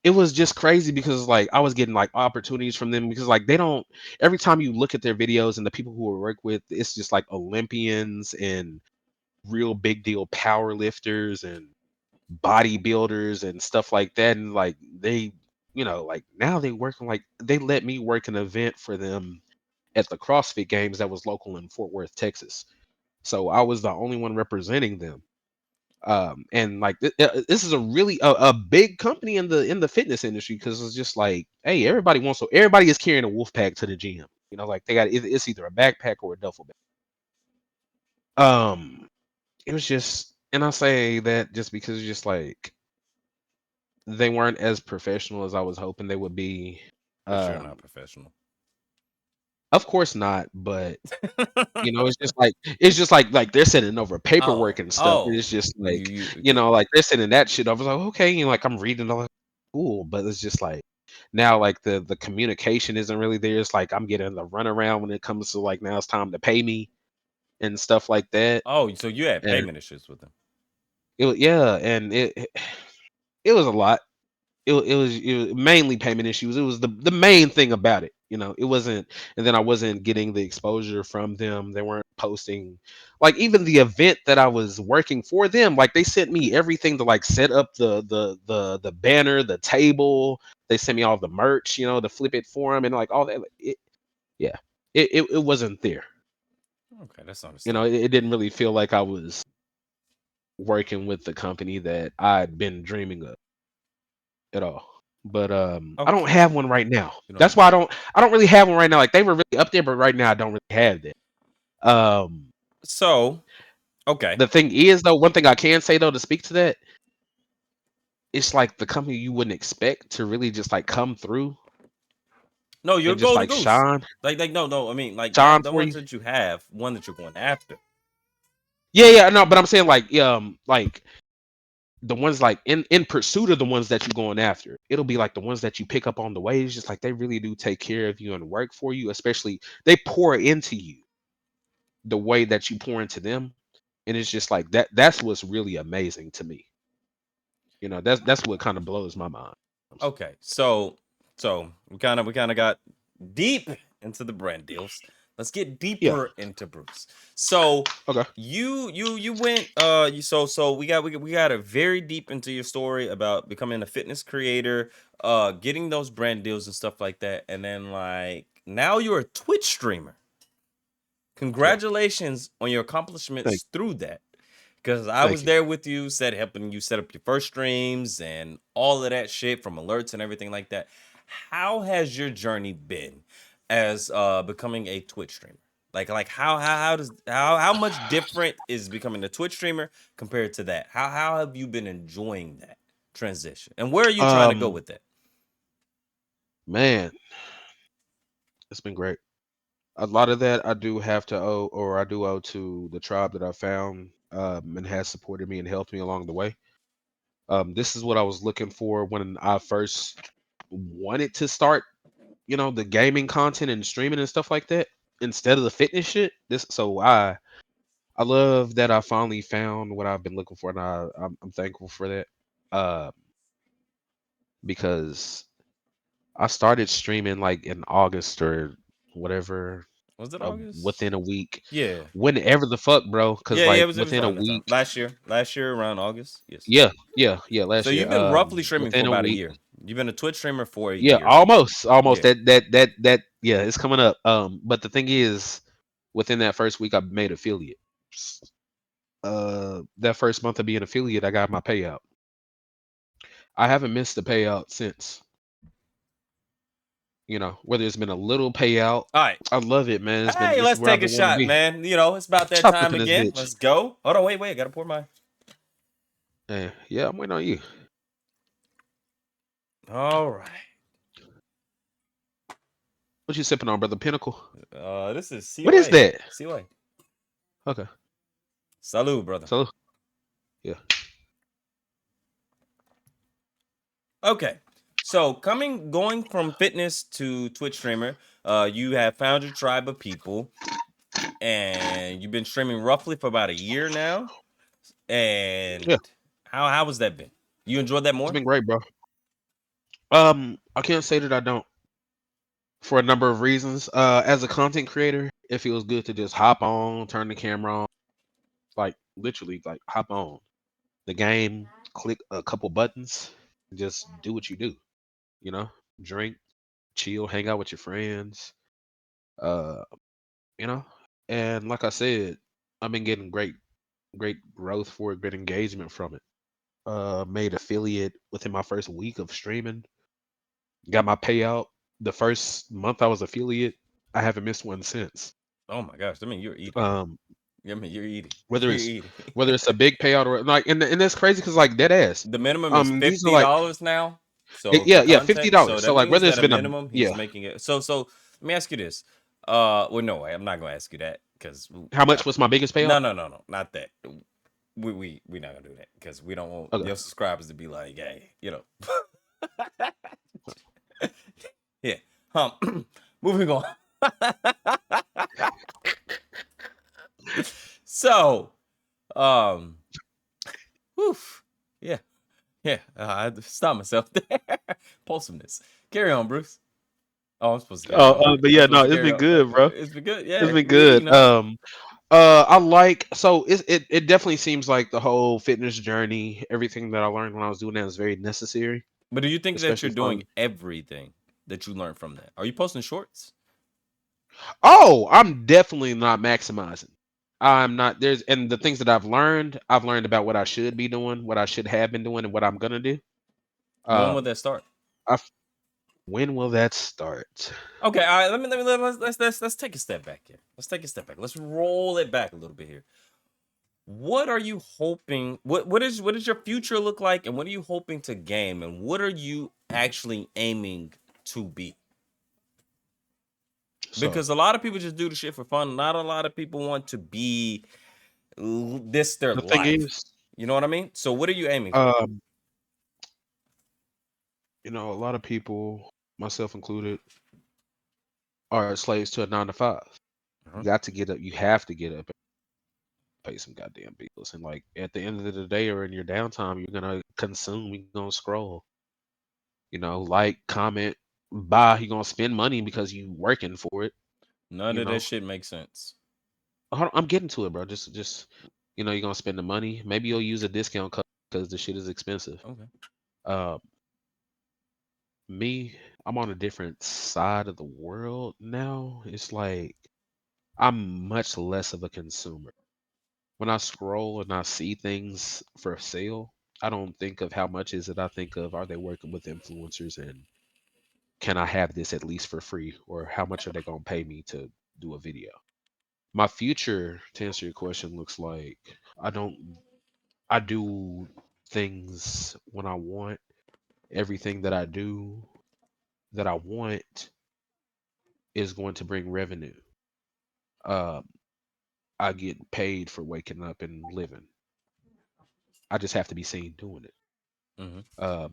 [SPEAKER 2] it was just crazy because like I was getting like opportunities from them because like they don't every time you look at their videos and the people who we work with, it's just like Olympians and real big deal power lifters and bodybuilders and stuff like that. And like like now they working like they let me work an event for them at the CrossFit Games that was local in Fort Worth, Texas. So I was the only one representing them. And like this is a really a big company in the fitness industry because it's just like, hey, everybody is carrying a wolf pack to the gym. Like they got it's either a backpack or a duffel bag. It was just, and I say that just because it's just like they weren't as professional as I was hoping they would be.
[SPEAKER 1] But you're not
[SPEAKER 2] Um,
[SPEAKER 1] professional.
[SPEAKER 2] of course not, but it's just like they're sending over paperwork
[SPEAKER 1] Oh,
[SPEAKER 2] and stuff.
[SPEAKER 1] oh,
[SPEAKER 2] It's just
[SPEAKER 1] you
[SPEAKER 2] like,
[SPEAKER 1] you
[SPEAKER 2] like they're sending that shit. I was like, okay, like I'm reading all that cool, but it's just like now like the communication isn't really there. It's like I'm getting the runaround when it comes to like now it's time to pay me and stuff like that.
[SPEAKER 1] oh, so you had
[SPEAKER 2] And
[SPEAKER 1] payment issues with them.
[SPEAKER 2] yeah, and it was a lot. It was mainly payment issues. It was the main thing about it. It wasn't, and then I wasn't getting the exposure from them. They weren't posting, like even the event that I was working for them. Like they sent me everything to like set up the banner, the table. They sent me all the merch, to flip it for them and like all that. Yeah, it wasn't there.
[SPEAKER 1] Okay, that's
[SPEAKER 2] It
[SPEAKER 1] understandable.
[SPEAKER 2] didn't really feel like I was working with the company that I'd been dreaming of at all. But I don't
[SPEAKER 1] Okay,
[SPEAKER 2] have one right now.
[SPEAKER 1] you
[SPEAKER 2] That's
[SPEAKER 1] don't.
[SPEAKER 2] why I don't really have one right now. Like they were really up there, but right now I don't really have that. Um
[SPEAKER 1] So okay,
[SPEAKER 2] the thing is though, one thing I can say though to speak to that, it's like the company you wouldn't expect to really just like come through
[SPEAKER 1] no, you're
[SPEAKER 2] and just
[SPEAKER 1] golden
[SPEAKER 2] like
[SPEAKER 1] goose.
[SPEAKER 2] shine
[SPEAKER 1] Like no. I mean, like
[SPEAKER 2] shine
[SPEAKER 1] not the
[SPEAKER 2] for
[SPEAKER 1] ones
[SPEAKER 2] you.
[SPEAKER 1] that you have. One that you're going after.
[SPEAKER 2] Yeah, no, but I'm saying like the ones like in pursuit of the ones that you're going after. It'll be like the ones that you pick up on the way. It's just like they really do take care of you and work for you, especially they pour into you the way that you pour into them. And it's just like that's what's really amazing to me. That's what kind of blows my mind.
[SPEAKER 1] Okay, so we kind of got deep into the brand deals. Let's get
[SPEAKER 2] Yeah.
[SPEAKER 1] deeper into Bruce. So
[SPEAKER 2] Okay.
[SPEAKER 1] you went you so we got a very deep into your story about becoming a fitness creator, getting those brand deals and stuff like that, and then like now you're a Twitch streamer.
[SPEAKER 2] Yeah.
[SPEAKER 1] Congratulations on your
[SPEAKER 2] Thank
[SPEAKER 1] accomplishments through that. Because I
[SPEAKER 2] thank
[SPEAKER 1] was
[SPEAKER 2] you.
[SPEAKER 1] there with you, helping you set up your first streams and all of that shit from alerts and everything like that. How has your journey been? as becoming a Twitch streamer? Like how does how much different is becoming a Twitch streamer compared to that? How have you been enjoying that transition? And where are you trying to go
[SPEAKER 2] Um,
[SPEAKER 1] with that?
[SPEAKER 2] man, it's been great. A lot of that I do have to owe, or I do owe to the tribe that I found, and has supported me and helped me along the way. This is what I was looking for when I first wanted to start, the gaming content and streaming and stuff like that instead of the fitness shit. I love that I finally found what I've been looking for, and I'm thankful for that. Uh, because I started streaming like in August or whatever,
[SPEAKER 1] Was it August?
[SPEAKER 2] within a week,
[SPEAKER 1] Yeah.
[SPEAKER 2] whenever the fuck, bro. Because
[SPEAKER 1] Yeah,
[SPEAKER 2] like
[SPEAKER 1] it was
[SPEAKER 2] within a
[SPEAKER 1] around that time.
[SPEAKER 2] week,
[SPEAKER 1] Last year. Last year around August. Yes.
[SPEAKER 2] yeah, yeah, yeah,
[SPEAKER 1] So
[SPEAKER 2] last year,
[SPEAKER 1] you've been roughly streaming for
[SPEAKER 2] within a
[SPEAKER 1] about a
[SPEAKER 2] week,
[SPEAKER 1] year. You've been a Twitch streamer for a
[SPEAKER 2] yeah,
[SPEAKER 1] year.
[SPEAKER 2] almost
[SPEAKER 1] Yeah.
[SPEAKER 2] that, yeah, it's coming up. But the thing is, within that first week, I made affiliate. That first month of being affiliate, I got my payout. I haven't missed the payout since. Whether it's been a little payout,
[SPEAKER 1] All right.
[SPEAKER 2] I love it, man.
[SPEAKER 1] Hey,
[SPEAKER 2] This is
[SPEAKER 1] let's
[SPEAKER 2] where I've
[SPEAKER 1] take a
[SPEAKER 2] been wanting to
[SPEAKER 1] shot,
[SPEAKER 2] be.
[SPEAKER 1] man. You know, it's about that
[SPEAKER 2] Stop
[SPEAKER 1] time
[SPEAKER 2] sipping this
[SPEAKER 1] again.
[SPEAKER 2] bitch.
[SPEAKER 1] Let's go. Hold on, wait. I gotta pour my.
[SPEAKER 2] Yeah, I'm waiting on you.
[SPEAKER 1] All right.
[SPEAKER 2] What you sipping on, brother? Pinnacle.
[SPEAKER 1] This is
[SPEAKER 2] What is
[SPEAKER 1] COA.
[SPEAKER 2] that?
[SPEAKER 1] COA.
[SPEAKER 2] Okay,
[SPEAKER 1] Salud, brother.
[SPEAKER 2] so yeah,
[SPEAKER 1] Okay. So going from fitness to Twitch streamer, you have found your tribe of people, and you've been streaming roughly for about a year now.
[SPEAKER 2] yeah,
[SPEAKER 1] And how has that been? You enjoyed that
[SPEAKER 2] it's
[SPEAKER 1] more?
[SPEAKER 2] been great, bro. I can't say that I don't, for a number of reasons. As a content creator, it feels good to just hop on, turn the camera on, like literally, like hop on the game, click a couple buttons, and just do what you do. You know, drink, chill, hang out with your friends. Uh, you know, and like I said, I've been getting great growth for it, great engagement from it. Made affiliate within my first week of streaming. Got my payout the first month I was affiliate. I haven't missed one since.
[SPEAKER 1] Oh my gosh! I mean, you're eating.
[SPEAKER 2] Um,
[SPEAKER 1] I mean, you're eating.
[SPEAKER 2] whether
[SPEAKER 1] You're
[SPEAKER 2] it's
[SPEAKER 1] eating.
[SPEAKER 2] whether it's a big payout or like, and that's crazy because like dead ass.
[SPEAKER 1] The minimum is
[SPEAKER 2] These are
[SPEAKER 1] fifty
[SPEAKER 2] like,
[SPEAKER 1] dollars now. So for
[SPEAKER 2] yeah, $50.
[SPEAKER 1] context, so
[SPEAKER 2] So
[SPEAKER 1] that
[SPEAKER 2] like
[SPEAKER 1] means
[SPEAKER 2] whether it's
[SPEAKER 1] that a
[SPEAKER 2] been a
[SPEAKER 1] minimum he's
[SPEAKER 2] yeah,
[SPEAKER 1] making it. So let me ask you this. Well, no, I'm not gonna ask you that because
[SPEAKER 2] how much was my biggest payout?
[SPEAKER 1] no, not that. We not gonna do that because we don't want
[SPEAKER 2] Okay,
[SPEAKER 1] your subscribers to be like, hey, yeah. Moving on. So, um, whew, yeah, yeah. I had to stop myself there. Pulsiveness. Carry on, Bruce. Oh, I'm supposed to carry on, right?
[SPEAKER 2] but
[SPEAKER 1] I'm
[SPEAKER 2] yeah, no,
[SPEAKER 1] supposed to
[SPEAKER 2] it's
[SPEAKER 1] carry
[SPEAKER 2] been
[SPEAKER 1] on.
[SPEAKER 2] good, bro.
[SPEAKER 1] It's been good.
[SPEAKER 2] It's
[SPEAKER 1] Yeah,
[SPEAKER 2] been
[SPEAKER 1] we,
[SPEAKER 2] good. I like, so it definitely seems like the whole fitness journey, everything that I learned when I was doing that is very necessary,
[SPEAKER 1] But do you think that you're
[SPEAKER 2] especially
[SPEAKER 1] doing
[SPEAKER 2] from.
[SPEAKER 1] everything that you learned from that? Are you posting shorts?
[SPEAKER 2] Oh, I'm definitely not maximizing. I'm not there's and the things that I've learned about what I should be doing, what I should have been doing, and what I'm gonna do.
[SPEAKER 1] When will
[SPEAKER 2] Um,
[SPEAKER 1] that start?
[SPEAKER 2] I when will that start?
[SPEAKER 1] Okay, all right. Let's take a step back here. Let's take a step back. Let's roll it back a little bit here. What are you hoping? What does your future look like, and what are you hoping to gain, and what are you actually aiming to be?
[SPEAKER 2] So
[SPEAKER 1] Because a lot of people just do the shit for fun. Not a lot of people want to be this their
[SPEAKER 2] the thing
[SPEAKER 1] life.
[SPEAKER 2] is,
[SPEAKER 1] You know what I mean? So what are you aiming for?
[SPEAKER 2] um, a lot of people, myself included, are slaves to a 9 to 5.
[SPEAKER 1] Uh-huh.
[SPEAKER 2] You got to get up. You have to get up and pay some goddamn bills. And like at the end of the day or in your downtime, you're gonna consume. You're gonna scroll. Like, comment, buy. You're gonna spend money because you working for it.
[SPEAKER 1] None
[SPEAKER 2] You
[SPEAKER 1] of that
[SPEAKER 2] know.
[SPEAKER 1] shit makes sense.
[SPEAKER 2] I'm getting to it, bro. Just you're gonna spend the money. Maybe you'll use a discount code because the shit is expensive.
[SPEAKER 1] Okay.
[SPEAKER 2] Uh, me, I'm on a different side of the world now. It's like I'm much less of a consumer. When I scroll and I see things for sale, I don't think of how much is it. I think of, are they working with influencers, and can I have this at least for free, or how much are they gonna pay me to do a video? My future, to answer your question, looks like I don't I do things when I want. Everything that I do that I want is going to bring revenue. Um, I get paid for waking up and living. I just have to be seen doing it.
[SPEAKER 1] Hmm.
[SPEAKER 2] Um,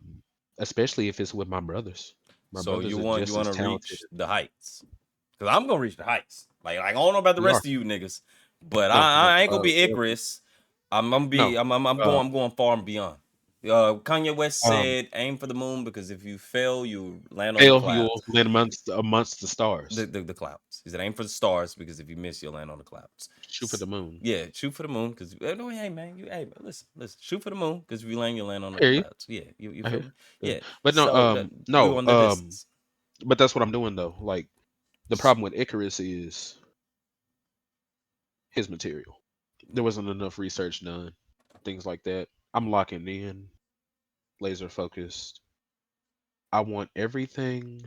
[SPEAKER 2] Especially if it's with my brothers. My
[SPEAKER 1] So
[SPEAKER 2] brothers
[SPEAKER 1] you
[SPEAKER 2] are
[SPEAKER 1] want
[SPEAKER 2] just as
[SPEAKER 1] to
[SPEAKER 2] talented.
[SPEAKER 1] reach the heights? Cause I'm gonna reach the heights. Like I don't know about the
[SPEAKER 2] We are.
[SPEAKER 1] rest of you niggas, but
[SPEAKER 2] No, no.
[SPEAKER 1] I ain't gonna be Icarus. I'm gonna be
[SPEAKER 2] No. Uh,
[SPEAKER 1] I'm going far and beyond. Kanye West
[SPEAKER 2] um,
[SPEAKER 1] said, "Aim for the moon because if you fail, you land on the
[SPEAKER 2] Fail, you'll
[SPEAKER 1] clouds."
[SPEAKER 2] land amongst the stars.
[SPEAKER 1] The clouds. He said, "Aim for the stars because if you miss, you'll land on the clouds."
[SPEAKER 2] Shoot for the moon.
[SPEAKER 1] Yeah, shoot for the moon because no, hey man, listen, shoot for the moon because if you land, you'll land on
[SPEAKER 2] I
[SPEAKER 1] the
[SPEAKER 2] hear you.
[SPEAKER 1] clouds. Yeah, you
[SPEAKER 2] I
[SPEAKER 1] feel
[SPEAKER 2] hear
[SPEAKER 1] me?
[SPEAKER 2] you. Yeah.
[SPEAKER 1] Yeah.
[SPEAKER 2] But no,
[SPEAKER 1] So we
[SPEAKER 2] no,
[SPEAKER 1] on the distance.
[SPEAKER 2] but that's what I'm doing though. Like the problem with Icarus is his material. There wasn't enough research done, things like that. I'm locking in, laser focused. I want everything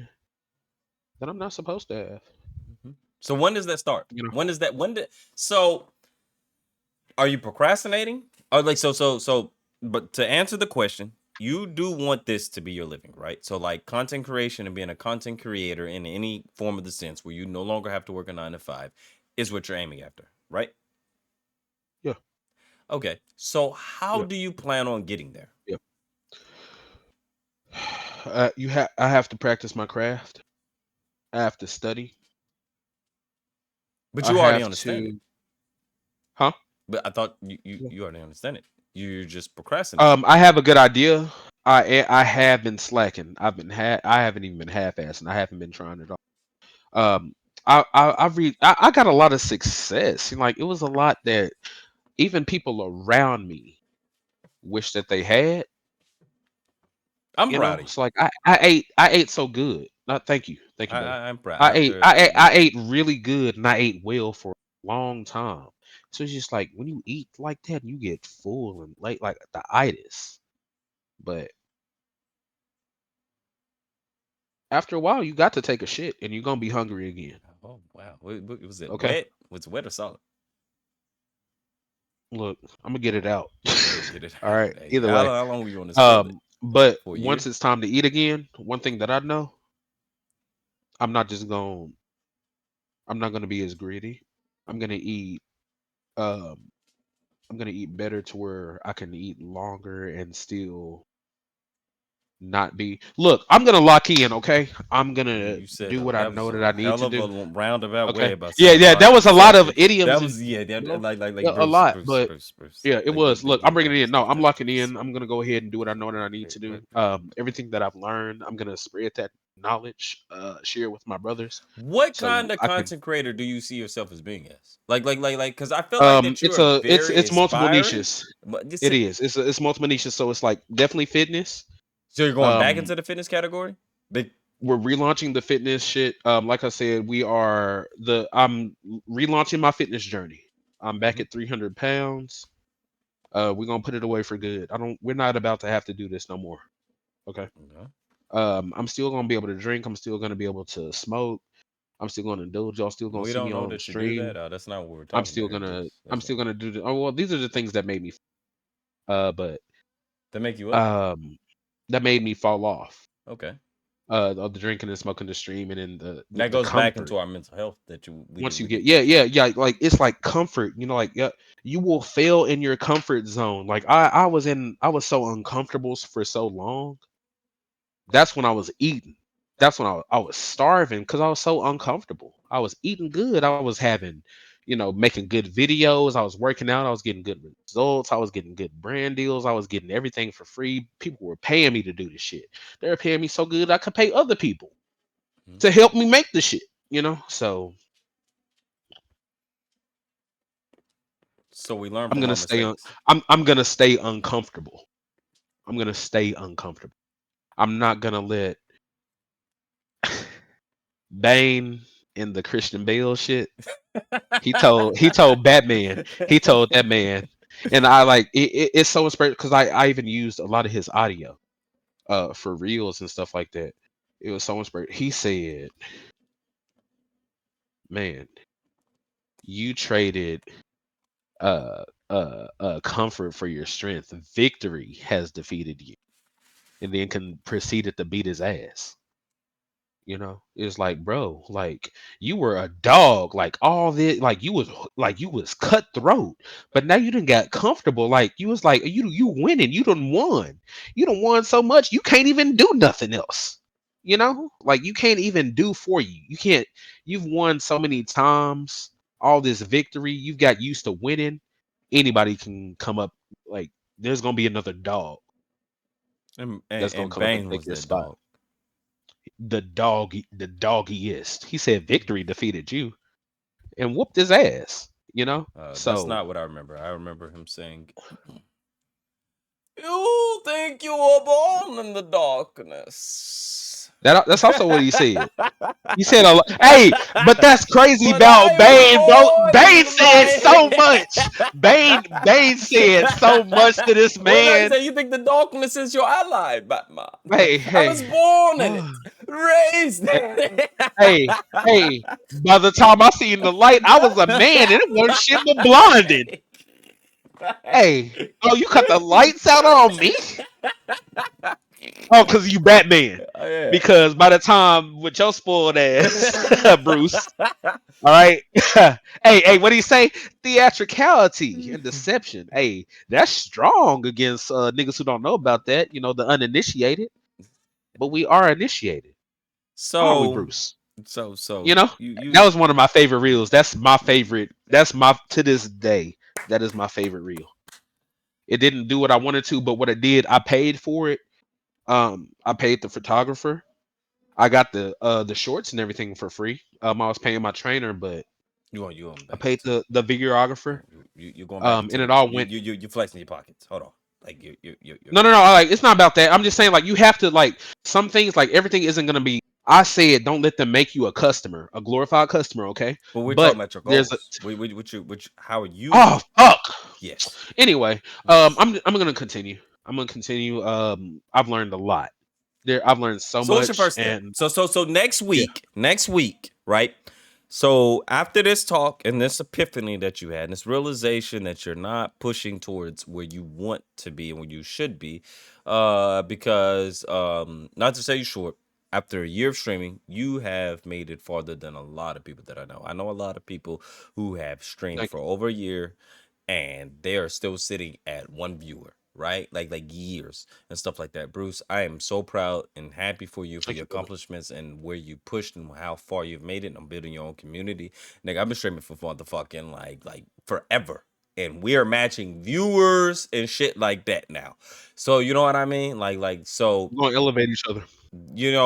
[SPEAKER 2] that I'm not supposed to have.
[SPEAKER 1] Mhm. So when does that start?
[SPEAKER 2] You know,
[SPEAKER 1] When does that? When did? So are you procrastinating? Or like so? But to answer the question, you do want this to be your living, right? So like content creation and being a content creator in any form of the sense where you no longer have to work a 9 to 5 is what you're aiming after, right?
[SPEAKER 2] yeah,
[SPEAKER 1] Okay. So how
[SPEAKER 2] yeah,
[SPEAKER 1] do you plan on getting there?
[SPEAKER 2] yeah. I have to practice my craft. I have to study.
[SPEAKER 1] But
[SPEAKER 2] I
[SPEAKER 1] you already
[SPEAKER 2] have
[SPEAKER 1] understand it.
[SPEAKER 2] to, huh?
[SPEAKER 1] But I thought you already understand it. You're just procrastinating.
[SPEAKER 2] I have a good idea. I have been slacking. I haven't even been half-assing. I haven't been trying at all. Um, I got a lot of success. Like it was a lot that even people around me wish that they had.
[SPEAKER 1] I'm proud of you.
[SPEAKER 2] It's like I ate so good. Thank you, brother.
[SPEAKER 1] I'm proud after
[SPEAKER 2] I ate really good and I ate well for a long time. So it's just like when you eat like that, you get full and like the itis. But after a while, you got to take a shit and you're gonna be hungry again.
[SPEAKER 1] Oh wow, was it
[SPEAKER 2] Okay,
[SPEAKER 1] wet? Was it wet or solid?
[SPEAKER 2] look, I'm gonna get it out.
[SPEAKER 1] Get it
[SPEAKER 2] All
[SPEAKER 1] out.
[SPEAKER 2] right.
[SPEAKER 1] Hey,
[SPEAKER 2] Either way,
[SPEAKER 1] how long were you on this toilet?
[SPEAKER 2] but
[SPEAKER 1] For a
[SPEAKER 2] once
[SPEAKER 1] year?
[SPEAKER 2] it's time to eat again, one thing that I know, I'm not just gonna. I'm not gonna be as greedy. I'm gonna eat. Um, I'm gonna eat better to where I can eat longer and still not be. Look, I'm gonna lock in. Okay, I'm gonna
[SPEAKER 1] You said
[SPEAKER 2] do what I
[SPEAKER 1] that was
[SPEAKER 2] know
[SPEAKER 1] a
[SPEAKER 2] that I need
[SPEAKER 1] hell
[SPEAKER 2] to
[SPEAKER 1] of a
[SPEAKER 2] do.
[SPEAKER 1] roundabout way
[SPEAKER 2] Okay.
[SPEAKER 1] about
[SPEAKER 2] Yeah,
[SPEAKER 1] saying
[SPEAKER 2] yeah.
[SPEAKER 1] lock
[SPEAKER 2] That was a lot of
[SPEAKER 1] something. That
[SPEAKER 2] idioms and
[SPEAKER 1] was yeah,
[SPEAKER 2] bro.
[SPEAKER 1] like
[SPEAKER 2] Yeah, a
[SPEAKER 1] Bruce,
[SPEAKER 2] lot,
[SPEAKER 1] Bruce,
[SPEAKER 2] but
[SPEAKER 1] Bruce, Bruce.
[SPEAKER 2] yeah, it
[SPEAKER 1] Like
[SPEAKER 2] was. Look, I'm
[SPEAKER 1] yeah,
[SPEAKER 2] bringing it in.
[SPEAKER 1] Bruce,
[SPEAKER 2] No, I'm locking
[SPEAKER 1] Bruce.
[SPEAKER 2] in. I'm gonna go ahead and do what I know that I need
[SPEAKER 1] Wait,
[SPEAKER 2] to do.
[SPEAKER 1] wait.
[SPEAKER 2] Everything that I've learned, I'm gonna spread that knowledge, share with my brothers,
[SPEAKER 1] What
[SPEAKER 2] so
[SPEAKER 1] kind of
[SPEAKER 2] I can.
[SPEAKER 1] content creator do you see yourself as being as? Because I feel like that you are very
[SPEAKER 2] It's multiple
[SPEAKER 1] inspiring.
[SPEAKER 2] niches.
[SPEAKER 1] But
[SPEAKER 2] It is. It's multiple niches. So it's like definitely fitness.
[SPEAKER 1] so you're going back
[SPEAKER 2] Um,
[SPEAKER 1] into the fitness category? Big.
[SPEAKER 2] we're relaunching the fitness shit. Like I said, I'm relaunching my fitness journey. I'm back
[SPEAKER 1] Mhm.
[SPEAKER 2] at 300 pounds. We're gonna put it away for good. We're not about to have to do this no more. Okay.
[SPEAKER 1] Okay.
[SPEAKER 2] I'm still gonna be able to drink. I'm still gonna be able to smoke. I'm still gonna indulge. Y'all still gonna
[SPEAKER 1] We
[SPEAKER 2] see
[SPEAKER 1] don't
[SPEAKER 2] me
[SPEAKER 1] know
[SPEAKER 2] on
[SPEAKER 1] that you do
[SPEAKER 2] stream.
[SPEAKER 1] that. That's not what we're talking about here.
[SPEAKER 2] I'm
[SPEAKER 1] That's
[SPEAKER 2] still
[SPEAKER 1] not
[SPEAKER 2] gonna do the. Oh well, these are the things that made me. But
[SPEAKER 1] that make you up.
[SPEAKER 2] um, that made me fall off.
[SPEAKER 1] Okay.
[SPEAKER 2] Of the drinking and smoking, the streaming, and
[SPEAKER 1] That
[SPEAKER 2] the
[SPEAKER 1] goes back
[SPEAKER 2] comfort.
[SPEAKER 1] into our mental health that
[SPEAKER 2] Once you
[SPEAKER 1] we
[SPEAKER 2] get,
[SPEAKER 1] didn't
[SPEAKER 2] yeah,
[SPEAKER 1] touch on.
[SPEAKER 2] yeah, yeah, like it's like comfort. Like yeah, you will fail in your comfort zone. Like I was so uncomfortable for so long. That's when I was eating. That's when I was starving because I was so uncomfortable. I was eating good. I was having, making good videos. I was working out. I was getting good results. I was getting good brand deals. I was getting everything for free. People were paying me to do this shit. They were paying me so good I could pay other people
[SPEAKER 1] Mhm.
[SPEAKER 2] to help me make the shit. So
[SPEAKER 1] So we learn
[SPEAKER 2] I'm
[SPEAKER 1] from
[SPEAKER 2] gonna
[SPEAKER 1] our
[SPEAKER 2] stay on.
[SPEAKER 1] mistakes.
[SPEAKER 2] I'm gonna stay uncomfortable. I'm gonna stay uncomfortable. I'm not gonna let Bane in the Christian Bale shit. He told Batman. He told that man, and I like it's so inspired because I even used a lot of his audio for reels and stuff like that. It was so inspiring. He said, "Man, you traded comfort for your strength. Victory has defeated you." And then proceeded to beat his ass. It's like, bro, like you were a dog, like all this, like you was cutthroat, but now you done got comfortable. Like you was like you winning, you done won so much you can't even do nothing else. Like you can't even do for you. You can't. You've won so many times, all this victory. You've got used to winning. Anybody can come up. Like there's gonna be another dog that's gonna
[SPEAKER 1] And
[SPEAKER 2] come up and
[SPEAKER 1] Bane
[SPEAKER 2] take
[SPEAKER 1] was
[SPEAKER 2] your
[SPEAKER 1] that
[SPEAKER 2] spot.
[SPEAKER 1] dog.
[SPEAKER 2] The doggiest. He said victory defeated you and whooped his ass.
[SPEAKER 1] That's
[SPEAKER 2] So
[SPEAKER 1] not what I remember. I remember him saying, "You think you were born in the darkness."
[SPEAKER 2] that's also what he said. He said a lot. Hey, but that's crazy
[SPEAKER 1] But
[SPEAKER 2] about
[SPEAKER 1] I was
[SPEAKER 2] Bane, bro.
[SPEAKER 1] born
[SPEAKER 2] Bane
[SPEAKER 1] in
[SPEAKER 2] said so
[SPEAKER 1] my.
[SPEAKER 2] much. Bane said so much to this
[SPEAKER 1] Well, no, he
[SPEAKER 2] man.
[SPEAKER 1] said, "You think the darkness is your ally, Batman?
[SPEAKER 2] Hey,
[SPEAKER 1] I was
[SPEAKER 2] hey,
[SPEAKER 1] born in it, raised in it."
[SPEAKER 2] hey, hey. By the time I seen the light, I was a man, and it wasn't shit but blinded. Hey, oh, you cut the lights out on me? Oh, because you Batman.
[SPEAKER 1] Yeah.
[SPEAKER 2] Because by the time with your spoiled ass, Bruce. All right. Hey, what do you say? Theatricality and deception. Hey, that's strong against niggas who don't know about that. The uninitiated. But we are initiated, aren't we,
[SPEAKER 1] So,
[SPEAKER 2] Bruce?
[SPEAKER 1] so
[SPEAKER 2] You know, that
[SPEAKER 1] you
[SPEAKER 2] was one of my favorite reels. That's my favorite. That's my to this day. That is my favorite reel. It didn't do what I wanted to, but what it did, I paid for it. I paid the photographer. I got the shorts and everything for free. I was paying my trainer, but
[SPEAKER 1] you going
[SPEAKER 2] I
[SPEAKER 1] back
[SPEAKER 2] paid
[SPEAKER 1] into
[SPEAKER 2] the videographer.
[SPEAKER 1] you're going back into
[SPEAKER 2] And
[SPEAKER 1] the
[SPEAKER 2] it all
[SPEAKER 1] you
[SPEAKER 2] went.
[SPEAKER 1] you you flexing your pockets. Hold on, like you.
[SPEAKER 2] No, no, no. Like it's not about that. I'm just saying, like you have to like some things. Like everything isn't gonna be. I said, don't let them make you a customer, a glorified customer. Okay,
[SPEAKER 1] But we're
[SPEAKER 2] but
[SPEAKER 1] talking about your
[SPEAKER 2] there's a.
[SPEAKER 1] goals. Which how are you?
[SPEAKER 2] Oh fuck.
[SPEAKER 1] Yes,
[SPEAKER 2] Anyway,
[SPEAKER 1] yes.
[SPEAKER 2] I'm gonna continue. I'm gonna continue. I've learned a lot. I've learned so
[SPEAKER 1] So what's your
[SPEAKER 2] much,
[SPEAKER 1] first step?
[SPEAKER 2] and
[SPEAKER 1] So
[SPEAKER 2] yeah,
[SPEAKER 1] next week, right? So after this talk and this epiphany that you had, and this realization that you're not pushing towards where you want to be and where you should be, because not to say you short, after a year of streaming, you have made it farther than a lot of people that I know. I know a lot of people who have streamed
[SPEAKER 2] thank
[SPEAKER 1] for over a year and they are still sitting at one viewer, right? Like years and stuff like that. Bruce, I am so proud and happy for you for
[SPEAKER 2] thank
[SPEAKER 1] your
[SPEAKER 2] you, brother.
[SPEAKER 1] accomplishments and where you pushed and how far you've made it and building your own community. Nigga, I've been streaming for motherfucking like forever. And we are matching viewers and shit like that now. So you know what I mean? So
[SPEAKER 2] We're gonna elevate each other.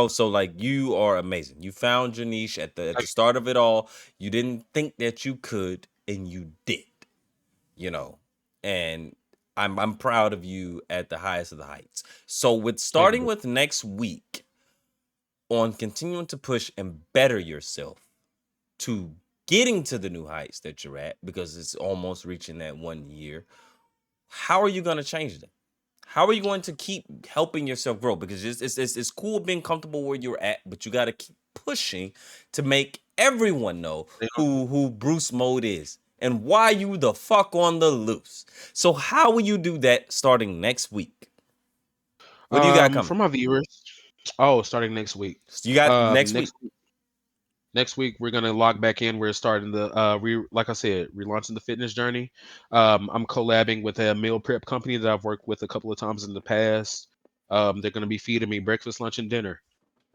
[SPEAKER 1] so like you are amazing. You found your niche at the
[SPEAKER 2] Thank
[SPEAKER 1] start of it all. You didn't think that you could, and you did, you know. And I'm proud of you at the highest of the heights. So with
[SPEAKER 2] thank you,
[SPEAKER 1] starting
[SPEAKER 2] brother.
[SPEAKER 1] with next week on continuing to push and better yourself to getting to the new heights that you're at because it's almost reaching that 1 year. How are you going to change that? How are you going to keep helping yourself grow? Because it's cool being comfortable where you're at, but you got to keep pushing to make everyone know
[SPEAKER 2] They
[SPEAKER 1] who Bruce Mode is and why you the fuck on the loose. So how will you do that starting next week? What do you got
[SPEAKER 2] For
[SPEAKER 1] coming?
[SPEAKER 2] my viewers. Oh, starting next week.
[SPEAKER 1] So you got next week.
[SPEAKER 2] Next week we're gonna log back in. We're starting the like I said, relaunching the fitness journey. I'm collabing with a meal prep company that I've worked with a couple of times in the past. They're gonna be feeding me breakfast, lunch, and dinner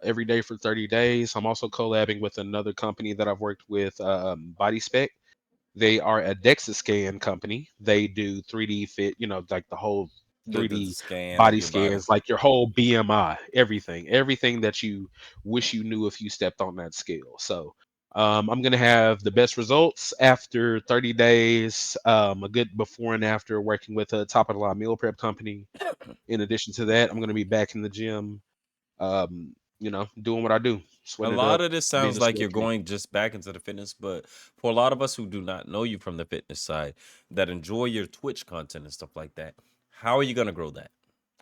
[SPEAKER 2] every day for 30 days. I'm also collabing with another company that I've worked with, Body Spec. They are a DEXA scan company. They do 3D fit, like the whole
[SPEAKER 1] The
[SPEAKER 2] 3D
[SPEAKER 1] scan of
[SPEAKER 2] body
[SPEAKER 1] your body.
[SPEAKER 2] scans, like your whole BMI, everything that you wish you knew if you stepped on that scale. So I'm gonna have the best results after 30 days, a good before and after working with a top of the line meal prep company. In addition to that, I'm gonna be back in the gym, doing what I do,
[SPEAKER 1] A
[SPEAKER 2] sweating it
[SPEAKER 1] lot
[SPEAKER 2] up,
[SPEAKER 1] of this
[SPEAKER 2] being
[SPEAKER 1] sounds
[SPEAKER 2] a
[SPEAKER 1] like
[SPEAKER 2] sweat
[SPEAKER 1] you're
[SPEAKER 2] king.
[SPEAKER 1] going just back into the fitness, but for a lot of us who do not know you from the fitness side that enjoy your Twitch content and stuff like that, how are you going to grow that?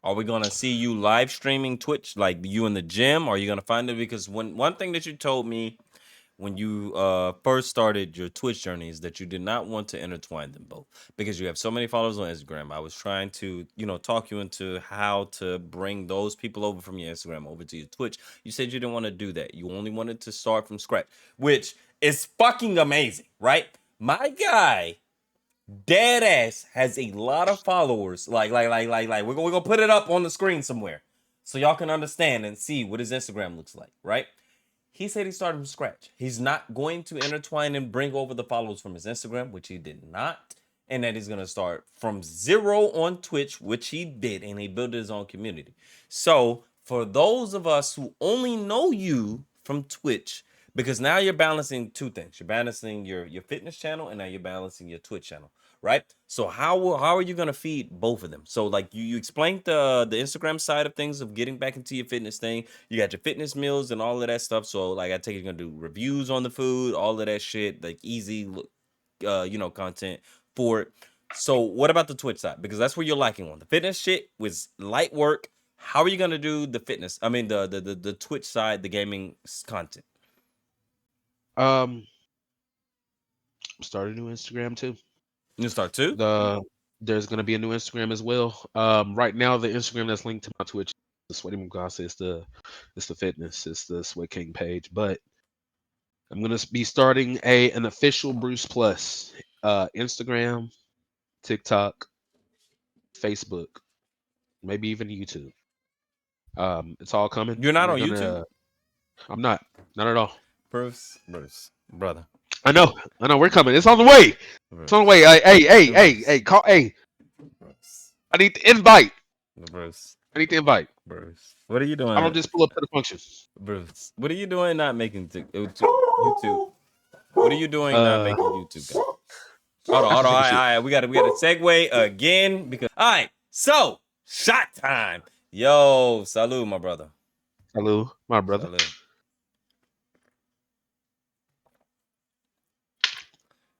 [SPEAKER 1] Are we gonna see you live streaming Twitch, like you in the gym? Or are you gonna find it? Because one thing that you told me when you first started your Twitch journey is that you did not want to intertwine them both because you have so many followers on Instagram. I was trying to, talk you into how to bring those people over from your Instagram over to your Twitch. You said you didn't want to do that. You only wanted to start from scratch, which is fucking amazing, right? My guy dead ass has a lot of followers. Like we're gonna put it up on the screen somewhere so y'all can understand and see what his Instagram looks like, right? He said he started from scratch. He's not going to intertwine and bring over the followers from his Instagram, which he did not. And that he's going to start from zero on Twitch, which he did. And he built his own community. So for those of us who only know you from Twitch, because now you're balancing two things. You're balancing your fitness channel and now you're balancing your Twitch channel, right? So how are you gonna feed both of them? So like you explained the Instagram side of things of getting back into your fitness thing. You got your fitness meals and all of that stuff. So like I take it you're gonna do reviews on the food, all of that shit, like easy content for it. So what about the Twitch side? Because that's where you're lacking on. The fitness shit was light work. How are you gonna do the fitness? I mean the Twitch side, the gaming content.
[SPEAKER 2] Start a new Instagram too.
[SPEAKER 1] You start too?
[SPEAKER 2] There's gonna be a new Instagram as well. Right now the Instagram that's linked to my Twitch, the Sweaty Mugasa, it's the fitness, it's the Sweat King page. But I'm gonna be starting an official Bruce Plus, Instagram, TikTok, Facebook, maybe even YouTube. It's all coming.
[SPEAKER 1] You're not
[SPEAKER 2] We're
[SPEAKER 1] on YouTube?
[SPEAKER 2] gonna. I'm not at all.
[SPEAKER 1] Bruce, brother.
[SPEAKER 2] I know. We're coming. It's on the way. It's on the way. Hey, call. Hey,
[SPEAKER 1] Bruce.
[SPEAKER 2] I need the invite.
[SPEAKER 1] Bruce.
[SPEAKER 2] I need the invite.
[SPEAKER 1] Bruce. What are you doing?
[SPEAKER 2] I don't just pull up to the function.
[SPEAKER 1] Bruce. What are you doing not making YouTube? What are you doing not making YouTube, guys? Hold on. All right. We got to segue again because all right. So shot time. Yo, salute, my brother.
[SPEAKER 2] Hello, my brother.
[SPEAKER 1] Salute.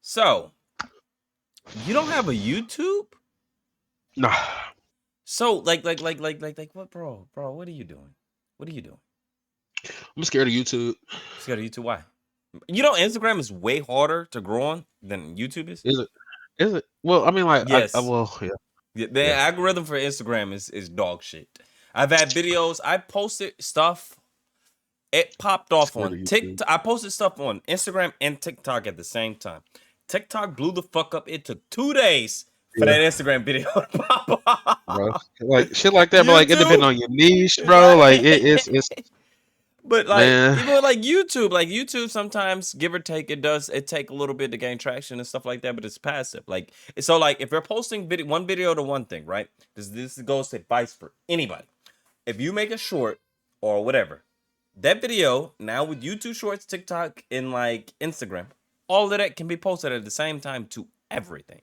[SPEAKER 1] So you don't have a YouTube?
[SPEAKER 2] Nah.
[SPEAKER 1] So like what, bro? Bro, what are you doing? What are you doing?
[SPEAKER 2] I'm scared of YouTube.
[SPEAKER 1] Scared of YouTube? Why? You know, Instagram is way harder to grow on than YouTube is.
[SPEAKER 2] Is it? Is it? Well, I mean, like,
[SPEAKER 1] Yes.
[SPEAKER 2] Yeah.
[SPEAKER 1] The algorithm for Instagram is dog shit. I've had videos. I posted stuff. It popped off on TikTok. I posted stuff on Instagram and TikTok at the same time. TikTok blew the fuck up. It took 2 days for that Instagram video to pop up.
[SPEAKER 2] Bro. Like shit like that, but like it depends on your niche, bro. Like it's
[SPEAKER 1] But like
[SPEAKER 2] man.
[SPEAKER 1] even like YouTube sometimes give or take it take a little bit to gain traction and stuff like that, but it's passive. Like so like if you're posting one video to one thing, right? This goes to advice for anybody. If you make a short or whatever, that video now with YouTube Shorts, TikTok, and like Instagram, all of that can be posted at the same time to everything.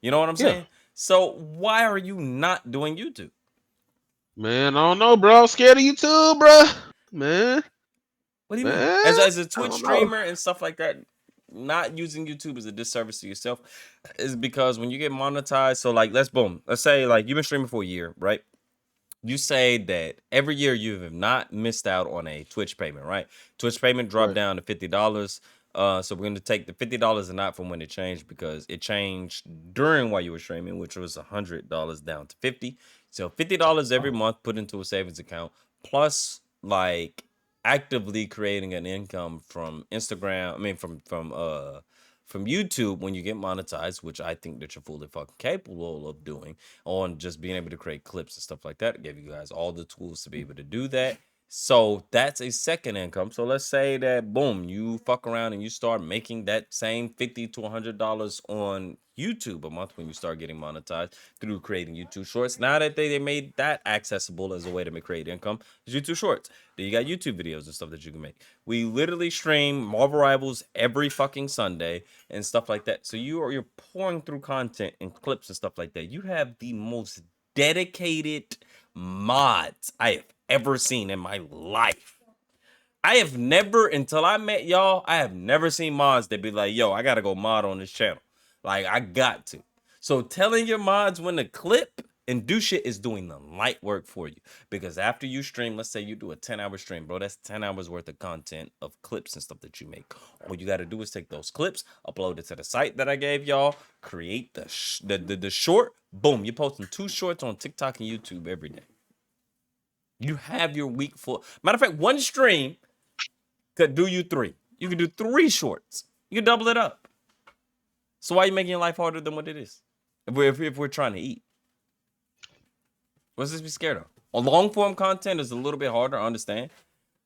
[SPEAKER 1] You know what I'm saying? So why are you not doing YouTube?
[SPEAKER 2] Man, I don't know, bro. I'm scared of YouTube, bro. Man.
[SPEAKER 1] What do you mean? As a Twitch streamer and stuff like that, not using YouTube is a disservice to yourself. Is because when you get monetized, so like let's say like you've been streaming for a year, right? You say that every year you have not missed out on a Twitch payment, right? Twitch payment dropped down to $50. So we're going to take the $50 and not from when it changed because it changed during while you were streaming, which was $100 down to 50. So $50 every month put into a savings account, plus like actively creating an income from Instagram. I mean, from YouTube when you get monetized, which I think that you're fully fucking capable of doing on just being able to create clips and stuff like that. Give you guys all the tools to be able to do that. So that's a second income. So let's say that boom, you fuck around and you start making that same $50 to $100 on YouTube a month when you start getting monetized through creating YouTube Shorts. Now that they made that accessible as a way to create income, is YouTube Shorts. Then you got YouTube videos and stuff that you can make. We literally stream Marvel Rivals every fucking Sunday and stuff like that. So you're pouring through content and clips and stuff like that. You have the most dedicated mods I have ever seen in my life. I have never, until I met y'all, I have never seen mods that be like, yo, I gotta go mod on this channel. Like, I got to. So telling your mods when to clip And do shit is doing the light work for you. Because after you stream, let's say you do a 10-hour stream, bro, that's 10 hours worth of content of clips and stuff that you make. All you got to do is take those clips, upload it to the site that I gave y'all, create the short, boom, you're posting 2 shorts on TikTok and YouTube every day. You have your week full. Matter of fact, one stream could do you 3. You can do 3 shorts. You can double it up. So why are you making your life harder than what it is? If we're trying to eat. What's this be scared of? Long form content is a little bit harder, I understand.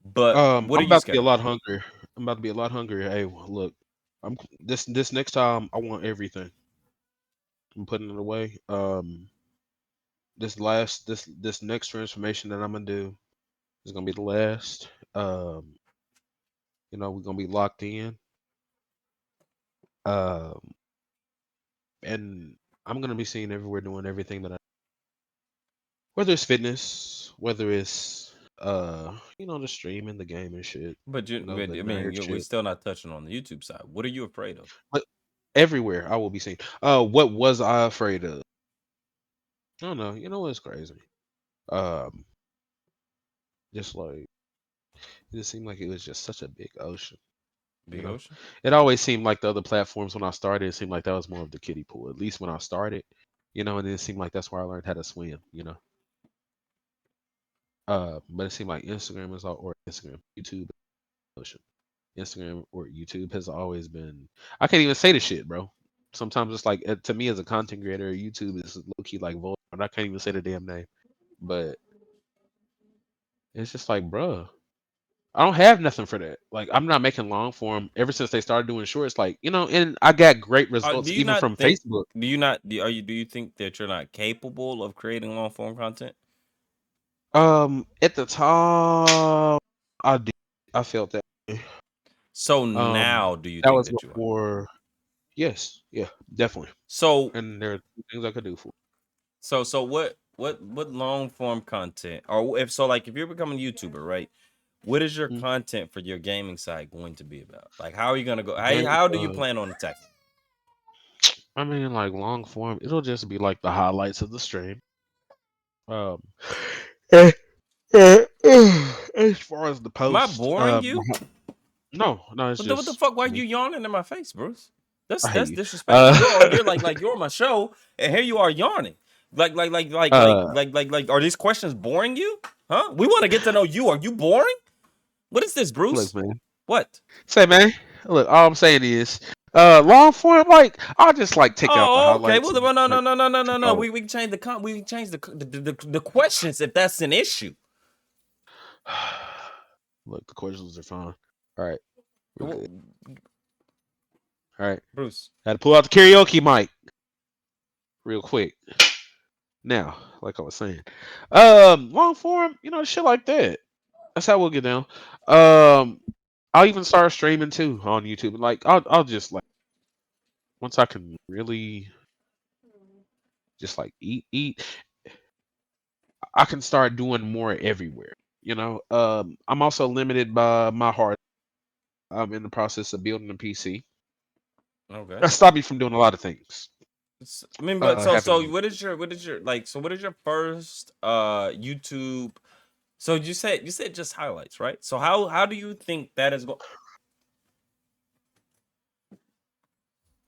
[SPEAKER 1] But what are
[SPEAKER 2] I'm
[SPEAKER 1] you
[SPEAKER 2] about to be
[SPEAKER 1] scared
[SPEAKER 2] a
[SPEAKER 1] of?
[SPEAKER 2] lot hungrier. I'm about to be a lot hungrier. Hey, look, I'm this next time I want everything. I'm putting it away. This next transformation that I'm gonna do is gonna be the last. We're gonna be locked in. Um, and I'm gonna be seen everywhere doing everything that I, whether it's fitness, whether it's the streaming, the game and shit,
[SPEAKER 1] But
[SPEAKER 2] the
[SPEAKER 1] I
[SPEAKER 2] nerd
[SPEAKER 1] mean, we're
[SPEAKER 2] shit.
[SPEAKER 1] still not touching on the YouTube side. What are you afraid of?
[SPEAKER 2] But everywhere I will be seen. What was I afraid of? I don't know. You know what's crazy? Um, just like it just seemed like it was just such a big ocean. You
[SPEAKER 1] Big
[SPEAKER 2] know,
[SPEAKER 1] Ocean?
[SPEAKER 2] it always seemed like the other platforms when I started, it seemed like that was more of the kiddie pool. At least when I started, and it seemed like that's where I learned how to swim. But it seemed like Instagram is all or Instagram, YouTube, ocean. Instagram or YouTube has always been. I can't even say the shit, bro. Sometimes it's like to me as a content creator, YouTube is low key like vulgar, and I can't even say the damn name. But it's just like, bruh, I don't have nothing for that. Like, I'm not making long form ever since they started doing shorts. Like, and I got great
[SPEAKER 1] Do
[SPEAKER 2] results
[SPEAKER 1] you
[SPEAKER 2] even
[SPEAKER 1] not
[SPEAKER 2] from
[SPEAKER 1] think?
[SPEAKER 2] Facebook.
[SPEAKER 1] Do you not? Do you think that you're not capable of creating long form content?
[SPEAKER 2] At the time, I did. I felt that way.
[SPEAKER 1] So
[SPEAKER 2] Um,
[SPEAKER 1] now, do you
[SPEAKER 2] that
[SPEAKER 1] think
[SPEAKER 2] was
[SPEAKER 1] that you are?
[SPEAKER 2] before. Yes, yeah, definitely.
[SPEAKER 1] So
[SPEAKER 2] And there are things I could do for.
[SPEAKER 1] so what long form content, or if so, like if you're becoming a YouTuber, right? What is your
[SPEAKER 2] Mm.
[SPEAKER 1] content for your gaming side going to be about? Like, how are you gonna go?
[SPEAKER 2] Game,
[SPEAKER 1] How do you plan on attacking?
[SPEAKER 2] I mean, like long form, it'll just be like the highlights of the stream. Um, eh, as far as the
[SPEAKER 1] Am I
[SPEAKER 2] post,
[SPEAKER 1] boring you?
[SPEAKER 2] no, no, it's
[SPEAKER 1] What the
[SPEAKER 2] just
[SPEAKER 1] fuck? Why are
[SPEAKER 2] me.
[SPEAKER 1] you yawning in my face, Bruce? That's
[SPEAKER 2] I hate
[SPEAKER 1] that's
[SPEAKER 2] you.
[SPEAKER 1] disrespectful.
[SPEAKER 2] Uh,
[SPEAKER 1] You're on my show, and here you are yawning.
[SPEAKER 2] uh,
[SPEAKER 1] Are these questions boring you? Huh? We want to get to know you. Are you boring? What is this,
[SPEAKER 2] look,
[SPEAKER 1] Bruce?
[SPEAKER 2] man.
[SPEAKER 1] What?
[SPEAKER 2] Say, man. Look, all I'm saying is, long form, like I'll just like take out the
[SPEAKER 1] Oh, okay.
[SPEAKER 2] highlights
[SPEAKER 1] Well,
[SPEAKER 2] and
[SPEAKER 1] no, no,
[SPEAKER 2] like,
[SPEAKER 1] no, no, no, no, no.
[SPEAKER 2] oh,
[SPEAKER 1] We can change we can change the questions if that's an issue.
[SPEAKER 2] look, the questions are fine. All right, we're
[SPEAKER 1] Well,
[SPEAKER 2] good. All right,
[SPEAKER 1] Bruce.
[SPEAKER 2] had to pull out the karaoke mic real quick. Now, like I was saying, long form, shit like that. That's how we'll get down. Um, I'll even start streaming too on YouTube. Like, I'll just like once I can really just like eat, I can start doing more everywhere. I'm also limited by my heart. I'm in the process of building a PC.
[SPEAKER 1] Okay.
[SPEAKER 2] That stopped me from doing a lot of things.
[SPEAKER 1] I mean, but so
[SPEAKER 2] Having
[SPEAKER 1] what is your like? So what is your first YouTube? So you said just highlights, right? So how do you think that is going?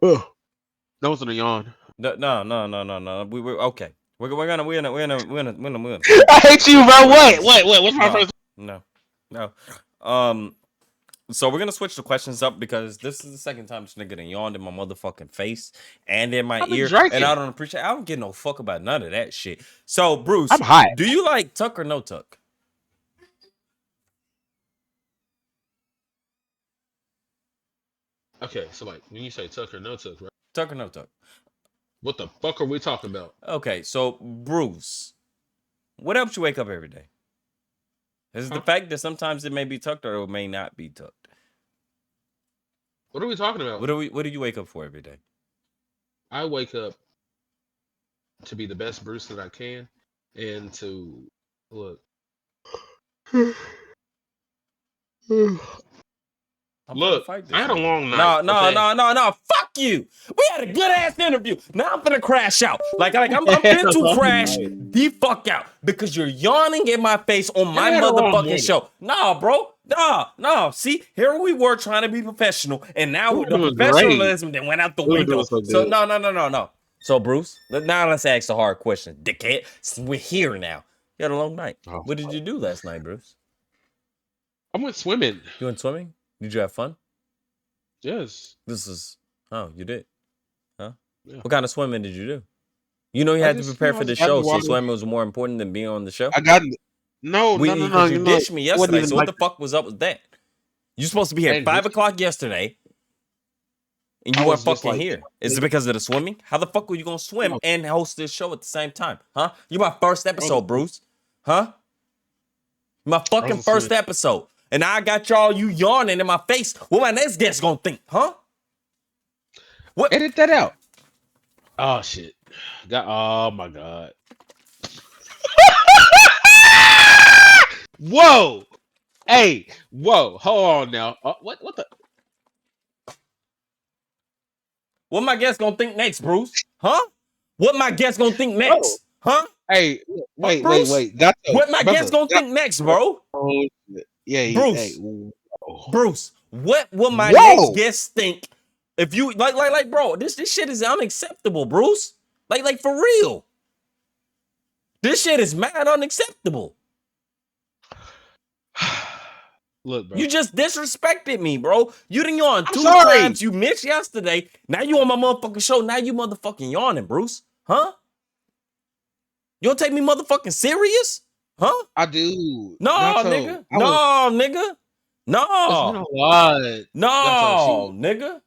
[SPEAKER 2] ugh, that wasn't a yawn.
[SPEAKER 1] No, no, no, no, no, no. We were okay. We're gonna keep
[SPEAKER 2] I
[SPEAKER 1] this.
[SPEAKER 2] hate you, bro.
[SPEAKER 1] We're gonna
[SPEAKER 2] What?
[SPEAKER 1] keep this.
[SPEAKER 2] What? What's my
[SPEAKER 1] No,
[SPEAKER 2] first?
[SPEAKER 1] no, no. Um. So we're gonna switch the questions up because this is the second time this nigga done yawned in my motherfucking face and in my
[SPEAKER 2] I've been
[SPEAKER 1] ear, and
[SPEAKER 2] drinking.
[SPEAKER 1] I don't appreciate. I don't give no fuck about none of that shit. So
[SPEAKER 2] I'm
[SPEAKER 1] Bruce,
[SPEAKER 2] hot.
[SPEAKER 1] do you like tuck or no tuck?
[SPEAKER 2] Okay, so like when you say Tucker, no Tuck, right?
[SPEAKER 1] Tuck or no tuck?
[SPEAKER 2] What the fuck are we talking about?
[SPEAKER 1] Okay, so Bruce, what helps you wake up every day? Is it the
[SPEAKER 2] Huh?
[SPEAKER 1] fact that sometimes it may be tucked or it may not be tucked?
[SPEAKER 2] What are we talking about?
[SPEAKER 1] What do you wake up for every day?
[SPEAKER 2] I wake up to be the best Bruce that I can, and to look.
[SPEAKER 1] I'm finna
[SPEAKER 2] Look,
[SPEAKER 1] fight this
[SPEAKER 2] I had a
[SPEAKER 1] nigga.
[SPEAKER 2] long night.
[SPEAKER 1] No. Fuck you. We had a good ass interview. Now I'm finna crash out. I'm finna to crash the fuck out because you're yawning in my face on my
[SPEAKER 2] I had a long
[SPEAKER 1] motherfucking
[SPEAKER 2] morning.
[SPEAKER 1] show. Nah, bro. Nah. See, here we were trying to be professional, and now
[SPEAKER 2] We were
[SPEAKER 1] the
[SPEAKER 2] doing
[SPEAKER 1] professionalism that went out the
[SPEAKER 2] We were
[SPEAKER 1] window.
[SPEAKER 2] doing so
[SPEAKER 1] So
[SPEAKER 2] good.
[SPEAKER 1] no. So Bruce, now let's ask the hard question, dickhead. We're here now. You had a long night.
[SPEAKER 2] Oh,
[SPEAKER 1] What did you do last night, Bruce?
[SPEAKER 2] I went swimming.
[SPEAKER 1] You went swimming? Did you have fun?
[SPEAKER 2] Yes.
[SPEAKER 1] You did? Huh?
[SPEAKER 2] Yeah.
[SPEAKER 1] What kind of swimming did you do? You know you
[SPEAKER 2] I
[SPEAKER 1] had to
[SPEAKER 2] just,
[SPEAKER 1] prepare
[SPEAKER 2] I
[SPEAKER 1] for the
[SPEAKER 2] just got in
[SPEAKER 1] show,
[SPEAKER 2] the
[SPEAKER 1] so
[SPEAKER 2] water.
[SPEAKER 1] swimming was more important than being on the show?
[SPEAKER 2] No.
[SPEAKER 1] Because you ditched me
[SPEAKER 2] It wasn't
[SPEAKER 1] yesterday,
[SPEAKER 2] even
[SPEAKER 1] so what
[SPEAKER 2] like
[SPEAKER 1] the fuck was up with that? You supposed to be here at 5 o'clock yesterday, and you
[SPEAKER 2] I
[SPEAKER 1] weren't
[SPEAKER 2] was just
[SPEAKER 1] fucking
[SPEAKER 2] like,
[SPEAKER 1] here. Is it because of the swimming? How the fuck were you gonna swim
[SPEAKER 2] no,
[SPEAKER 1] and host this show at the same time? Huh? You my first
[SPEAKER 2] I
[SPEAKER 1] episode,
[SPEAKER 2] was,
[SPEAKER 1] Bruce. Huh? My
[SPEAKER 2] I
[SPEAKER 1] fucking
[SPEAKER 2] was
[SPEAKER 1] first
[SPEAKER 2] swimming.
[SPEAKER 1] episode. And now I got y'all you yawning in my face. What my next guest gonna think, huh? What?
[SPEAKER 2] Edit that out. Oh shit. Oh my god. Whoa. Hey. Whoa. Hold on now. What the?
[SPEAKER 1] What my guest gonna think next, Bruce? Huh? What my guest gonna think
[SPEAKER 2] Whoa.
[SPEAKER 1] next? Huh?
[SPEAKER 2] Hey.
[SPEAKER 1] Huh,
[SPEAKER 2] Wait.
[SPEAKER 1] Bruce?
[SPEAKER 2] Gato.
[SPEAKER 1] What my guest
[SPEAKER 2] Brother.
[SPEAKER 1] gonna think next, bro?
[SPEAKER 2] Oh shit. Yeah. Hey.
[SPEAKER 1] Bruce.
[SPEAKER 2] Whoa.
[SPEAKER 1] Bruce, what will my next
[SPEAKER 2] Whoa.
[SPEAKER 1] guest think if you bro, this shit is unacceptable, Bruce. For real. This shit is mad unacceptable.
[SPEAKER 2] Look, bro.
[SPEAKER 1] You just disrespected me, bro. You done yawned
[SPEAKER 2] I'm
[SPEAKER 1] two
[SPEAKER 2] sorry.
[SPEAKER 1] times. You missed yesterday. Now you on my motherfucking show. Now you motherfucking yawning, Bruce. Huh? You don't take me motherfucking serious? Huh?
[SPEAKER 2] I do.
[SPEAKER 1] No,
[SPEAKER 2] Gato,
[SPEAKER 1] nigga. No, nigga.
[SPEAKER 2] It's been
[SPEAKER 1] No.
[SPEAKER 2] a lot.
[SPEAKER 1] No, nigga.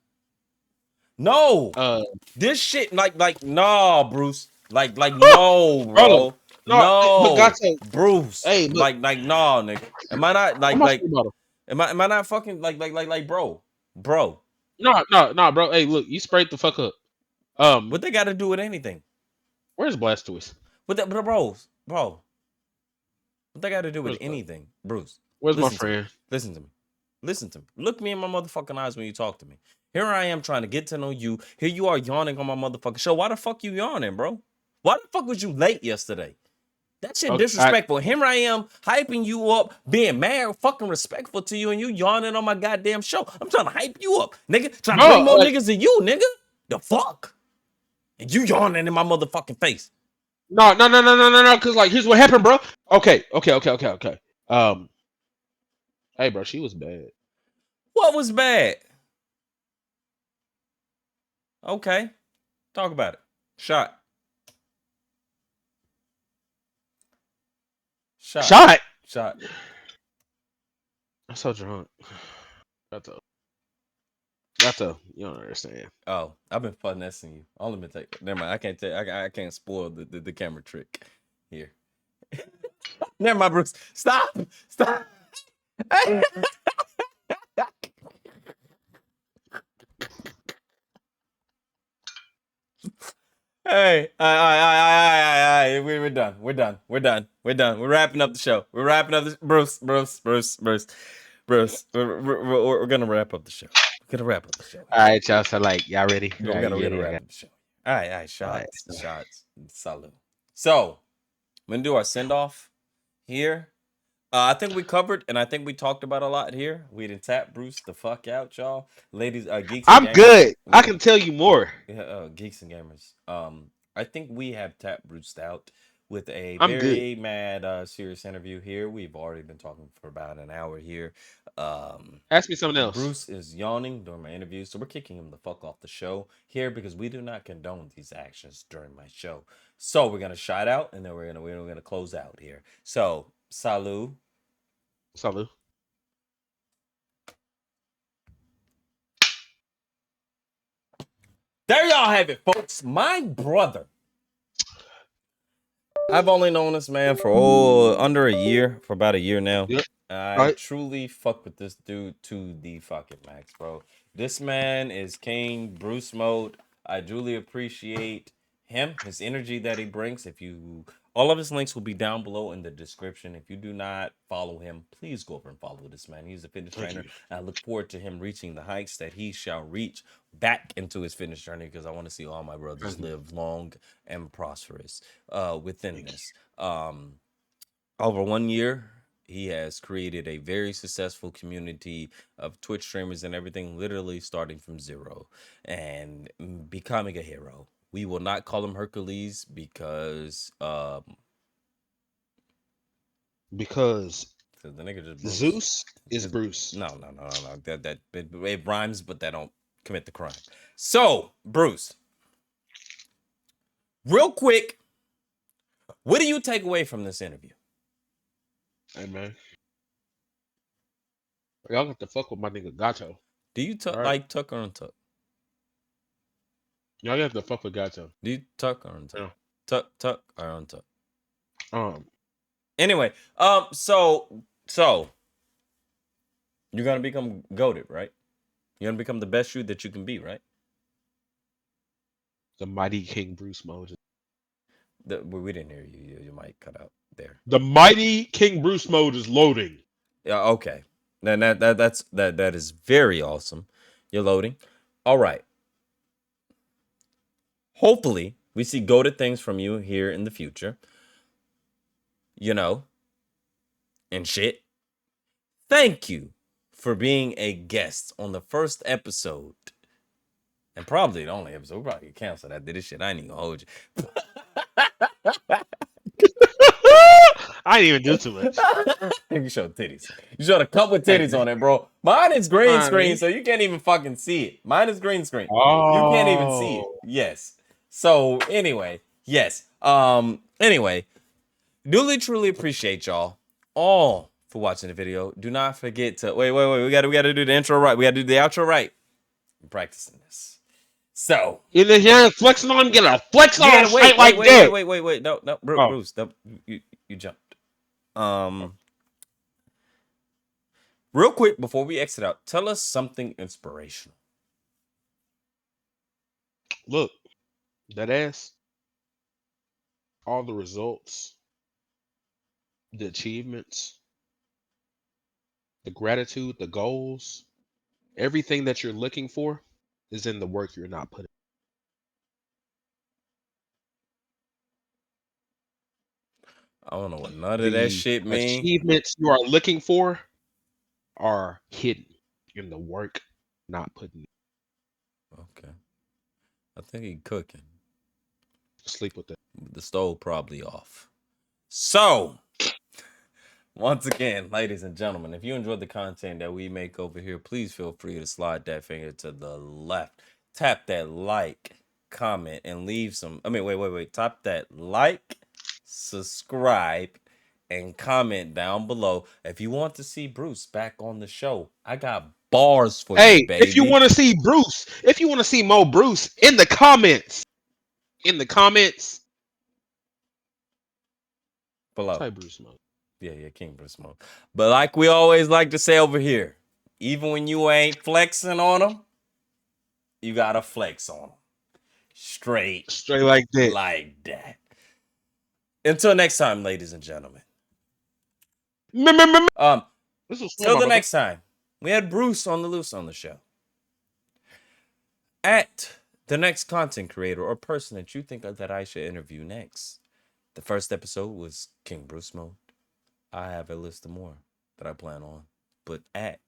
[SPEAKER 1] No.
[SPEAKER 2] Uh,
[SPEAKER 1] This shit, no, Bruce. No,
[SPEAKER 2] brother.
[SPEAKER 1] bro.
[SPEAKER 2] No, but
[SPEAKER 1] No,
[SPEAKER 2] Gato.
[SPEAKER 1] Bruce.
[SPEAKER 2] Hey, look.
[SPEAKER 1] No, nigga. Am I not
[SPEAKER 2] I'm not sure about it.
[SPEAKER 1] am I not fucking bro?
[SPEAKER 2] No, bro. Hey, look, you sprayed the fuck up.
[SPEAKER 1] What they got to do with anything?
[SPEAKER 2] Where's Blastoise?
[SPEAKER 1] What that, bro? What they got to do with
[SPEAKER 2] Where's
[SPEAKER 1] anything, Bruce?
[SPEAKER 2] Where's my
[SPEAKER 1] Listen to me.
[SPEAKER 2] friend?
[SPEAKER 1] Listen to me. Listen to me. Look me in my motherfucking eyes when you talk to me. Here I am trying to get to know you. Here you are yawning on my motherfucking show. Why the fuck you yawning, bro? Why the fuck was you late yesterday? That shit
[SPEAKER 2] Okay,
[SPEAKER 1] disrespectful. Here I am hyping you up, being mad, fucking respectful to you, and you yawning on my goddamn show. I'm trying to hype you up, nigga. Trying to bring
[SPEAKER 2] bro,
[SPEAKER 1] more
[SPEAKER 2] like,
[SPEAKER 1] niggas to you, nigga. The fuck? And you yawning in my motherfucking face.
[SPEAKER 2] no. Cause like, here's what happened, bro. Okay. Hey, bro, she was bad.
[SPEAKER 1] What was bad? Okay. Talk about it. Shot.
[SPEAKER 2] Shot. I'm so drunk. Gato, you don't understand.
[SPEAKER 1] Oh, I've been finessing you. I'll let me take. Never mind. I can't take. I can't spoil the camera trick here. Never mind, Bruce. Stop. Hey, we're done. We're done. We're wrapping up the show. We're wrapping up this. Bruce. We're gonna wrap up the show.
[SPEAKER 2] All right, y'all. So like, y'all ready?
[SPEAKER 1] We're gonna wrap up the show. All right.
[SPEAKER 2] All right.
[SPEAKER 1] Shots. Salute. So, we're gonna do our send off here. I think we covered, and I think we talked about a lot here. We didn't tap Bruce the fuck out, y'all. Ladies, geeks and
[SPEAKER 2] I'm
[SPEAKER 1] gamers.
[SPEAKER 2] good. I can tell you more.
[SPEAKER 1] Yeah, geeks and gamers. I think we have tapped Bruce out with a
[SPEAKER 2] I'm
[SPEAKER 1] very mad, serious interview here. We've already been talking for about an hour here.
[SPEAKER 2] Ask me something else.
[SPEAKER 1] Bruce is yawning during my interview, so we're kicking him the fuck off the show here because we do not condone these actions during my show. So we're gonna shout out, and then we're gonna close out here. So salut.
[SPEAKER 2] Salute.
[SPEAKER 1] There y'all have it, folks. My brother. I've only known this man for under a year, for about a year now.
[SPEAKER 2] Yep.
[SPEAKER 1] I
[SPEAKER 2] Right.
[SPEAKER 1] truly fuck with this dude to the fucking max, bro. This man is KingBruceMode. I truly appreciate him, his energy that he brings. All of his links will be down below in the description. If you do not follow him, please go over and follow this man. He's a fitness
[SPEAKER 2] Thank
[SPEAKER 1] trainer.
[SPEAKER 2] you.
[SPEAKER 1] And I look forward to him reaching the heights that he shall reach back into his fitness journey, because I want to see all my brothers
[SPEAKER 2] Thank you.
[SPEAKER 1] live long and prosperous within
[SPEAKER 2] Thank you.
[SPEAKER 1] this. Over 1 year, he has created a very successful community of Twitch streamers and everything, literally starting from zero and becoming a hero. We will not call him Hercules because
[SPEAKER 2] Because
[SPEAKER 1] the nigga just Bruce.
[SPEAKER 2] Zeus is Bruce.
[SPEAKER 1] No. It rhymes, but that don't commit the crime. So, Bruce, real quick, what do you take away from this interview?
[SPEAKER 2] Hey man, y'all got to fuck with my nigga Gato.
[SPEAKER 1] Do you
[SPEAKER 2] All right,
[SPEAKER 1] like tuck or untuck?
[SPEAKER 2] y'all got to fuck with Gato.
[SPEAKER 1] Do you tuck or untuck?
[SPEAKER 2] Yeah.
[SPEAKER 1] Tuck or untuck?
[SPEAKER 2] Um,
[SPEAKER 1] Anyway, so you're gonna become goated, right? You're gonna become the best you that you can be, right?
[SPEAKER 2] the mighty King Bruce mode.
[SPEAKER 1] We didn't hear you. You might cut out there.
[SPEAKER 2] The mighty King Bruce mode is loading.
[SPEAKER 1] Yeah. Okay. Then that is very awesome. You're loading. All right. Hopefully, we see goated things from you here in the future. You know, and shit. Thank you for being a guest on the first episode. And probably the only episode. We probably get canceled after this shit. I ain't even gonna hold you.
[SPEAKER 2] I didn't even do too much.
[SPEAKER 1] You showed titties. You showed a couple of titties on it, bro. Mine is green screen,
[SPEAKER 2] Honey.
[SPEAKER 1] so you can't even fucking see it. Mine is green screen. You can't even see it.
[SPEAKER 2] Oh,
[SPEAKER 1] Yes. So anyway, yes. Anyway, duly truly appreciate y'all all for watching the video. Do not forget to wait. We gotta do the intro right. We gotta do the outro right. I'm practicing this. So
[SPEAKER 2] in the here flexing on, get a flex on
[SPEAKER 1] yeah,
[SPEAKER 2] straight like that.
[SPEAKER 1] wait. No,
[SPEAKER 2] Oh,
[SPEAKER 1] Bruce, no, you jumped. Real quick before we exit out, tell us something inspirational.
[SPEAKER 2] look, that ass. All the results, the achievements, the gratitude, the goals, everything that you're looking for is in the work you're not putting.
[SPEAKER 1] I don't know what none of that
[SPEAKER 2] The
[SPEAKER 1] shit mean.
[SPEAKER 2] achievements you are looking for are hidden in the work not putting.
[SPEAKER 1] Okay. I think he cooking.
[SPEAKER 2] Sleep with that.
[SPEAKER 1] The stove probably off. So, once again, ladies and gentlemen, if you enjoyed the content that we make over here, please feel free to slide that finger to the left. Tap that like, comment, and leave some. Wait. Tap that like, subscribe, and comment down below. If you want to see Bruce back on the show, I got bars for you,
[SPEAKER 2] Hey,
[SPEAKER 1] baby.
[SPEAKER 2] if you want to see Bruce, if you want to see Mo Bruce in the comments,
[SPEAKER 1] below.
[SPEAKER 2] type Bruce Mo.
[SPEAKER 1] Yeah, KingBruceMode. But like we always like to say over here, even when you ain't flexing on them, you gotta flex on them. Straight
[SPEAKER 2] Straight like that.
[SPEAKER 1] like that. Until next time, ladies and gentlemen.
[SPEAKER 2] This was fun,
[SPEAKER 1] Till
[SPEAKER 2] my
[SPEAKER 1] the
[SPEAKER 2] brother.
[SPEAKER 1] next time, we had Bruce on the loose on the show. At the next content creator or person that you think that I should interview next. The first episode was King Bruce Mode. I have a list of more that I plan on. But at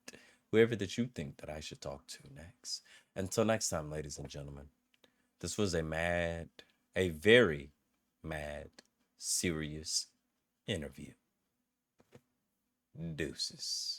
[SPEAKER 1] whoever that you think that I should talk to next. Until next time, ladies and gentlemen, this was a very mad, serious interview. Deuces.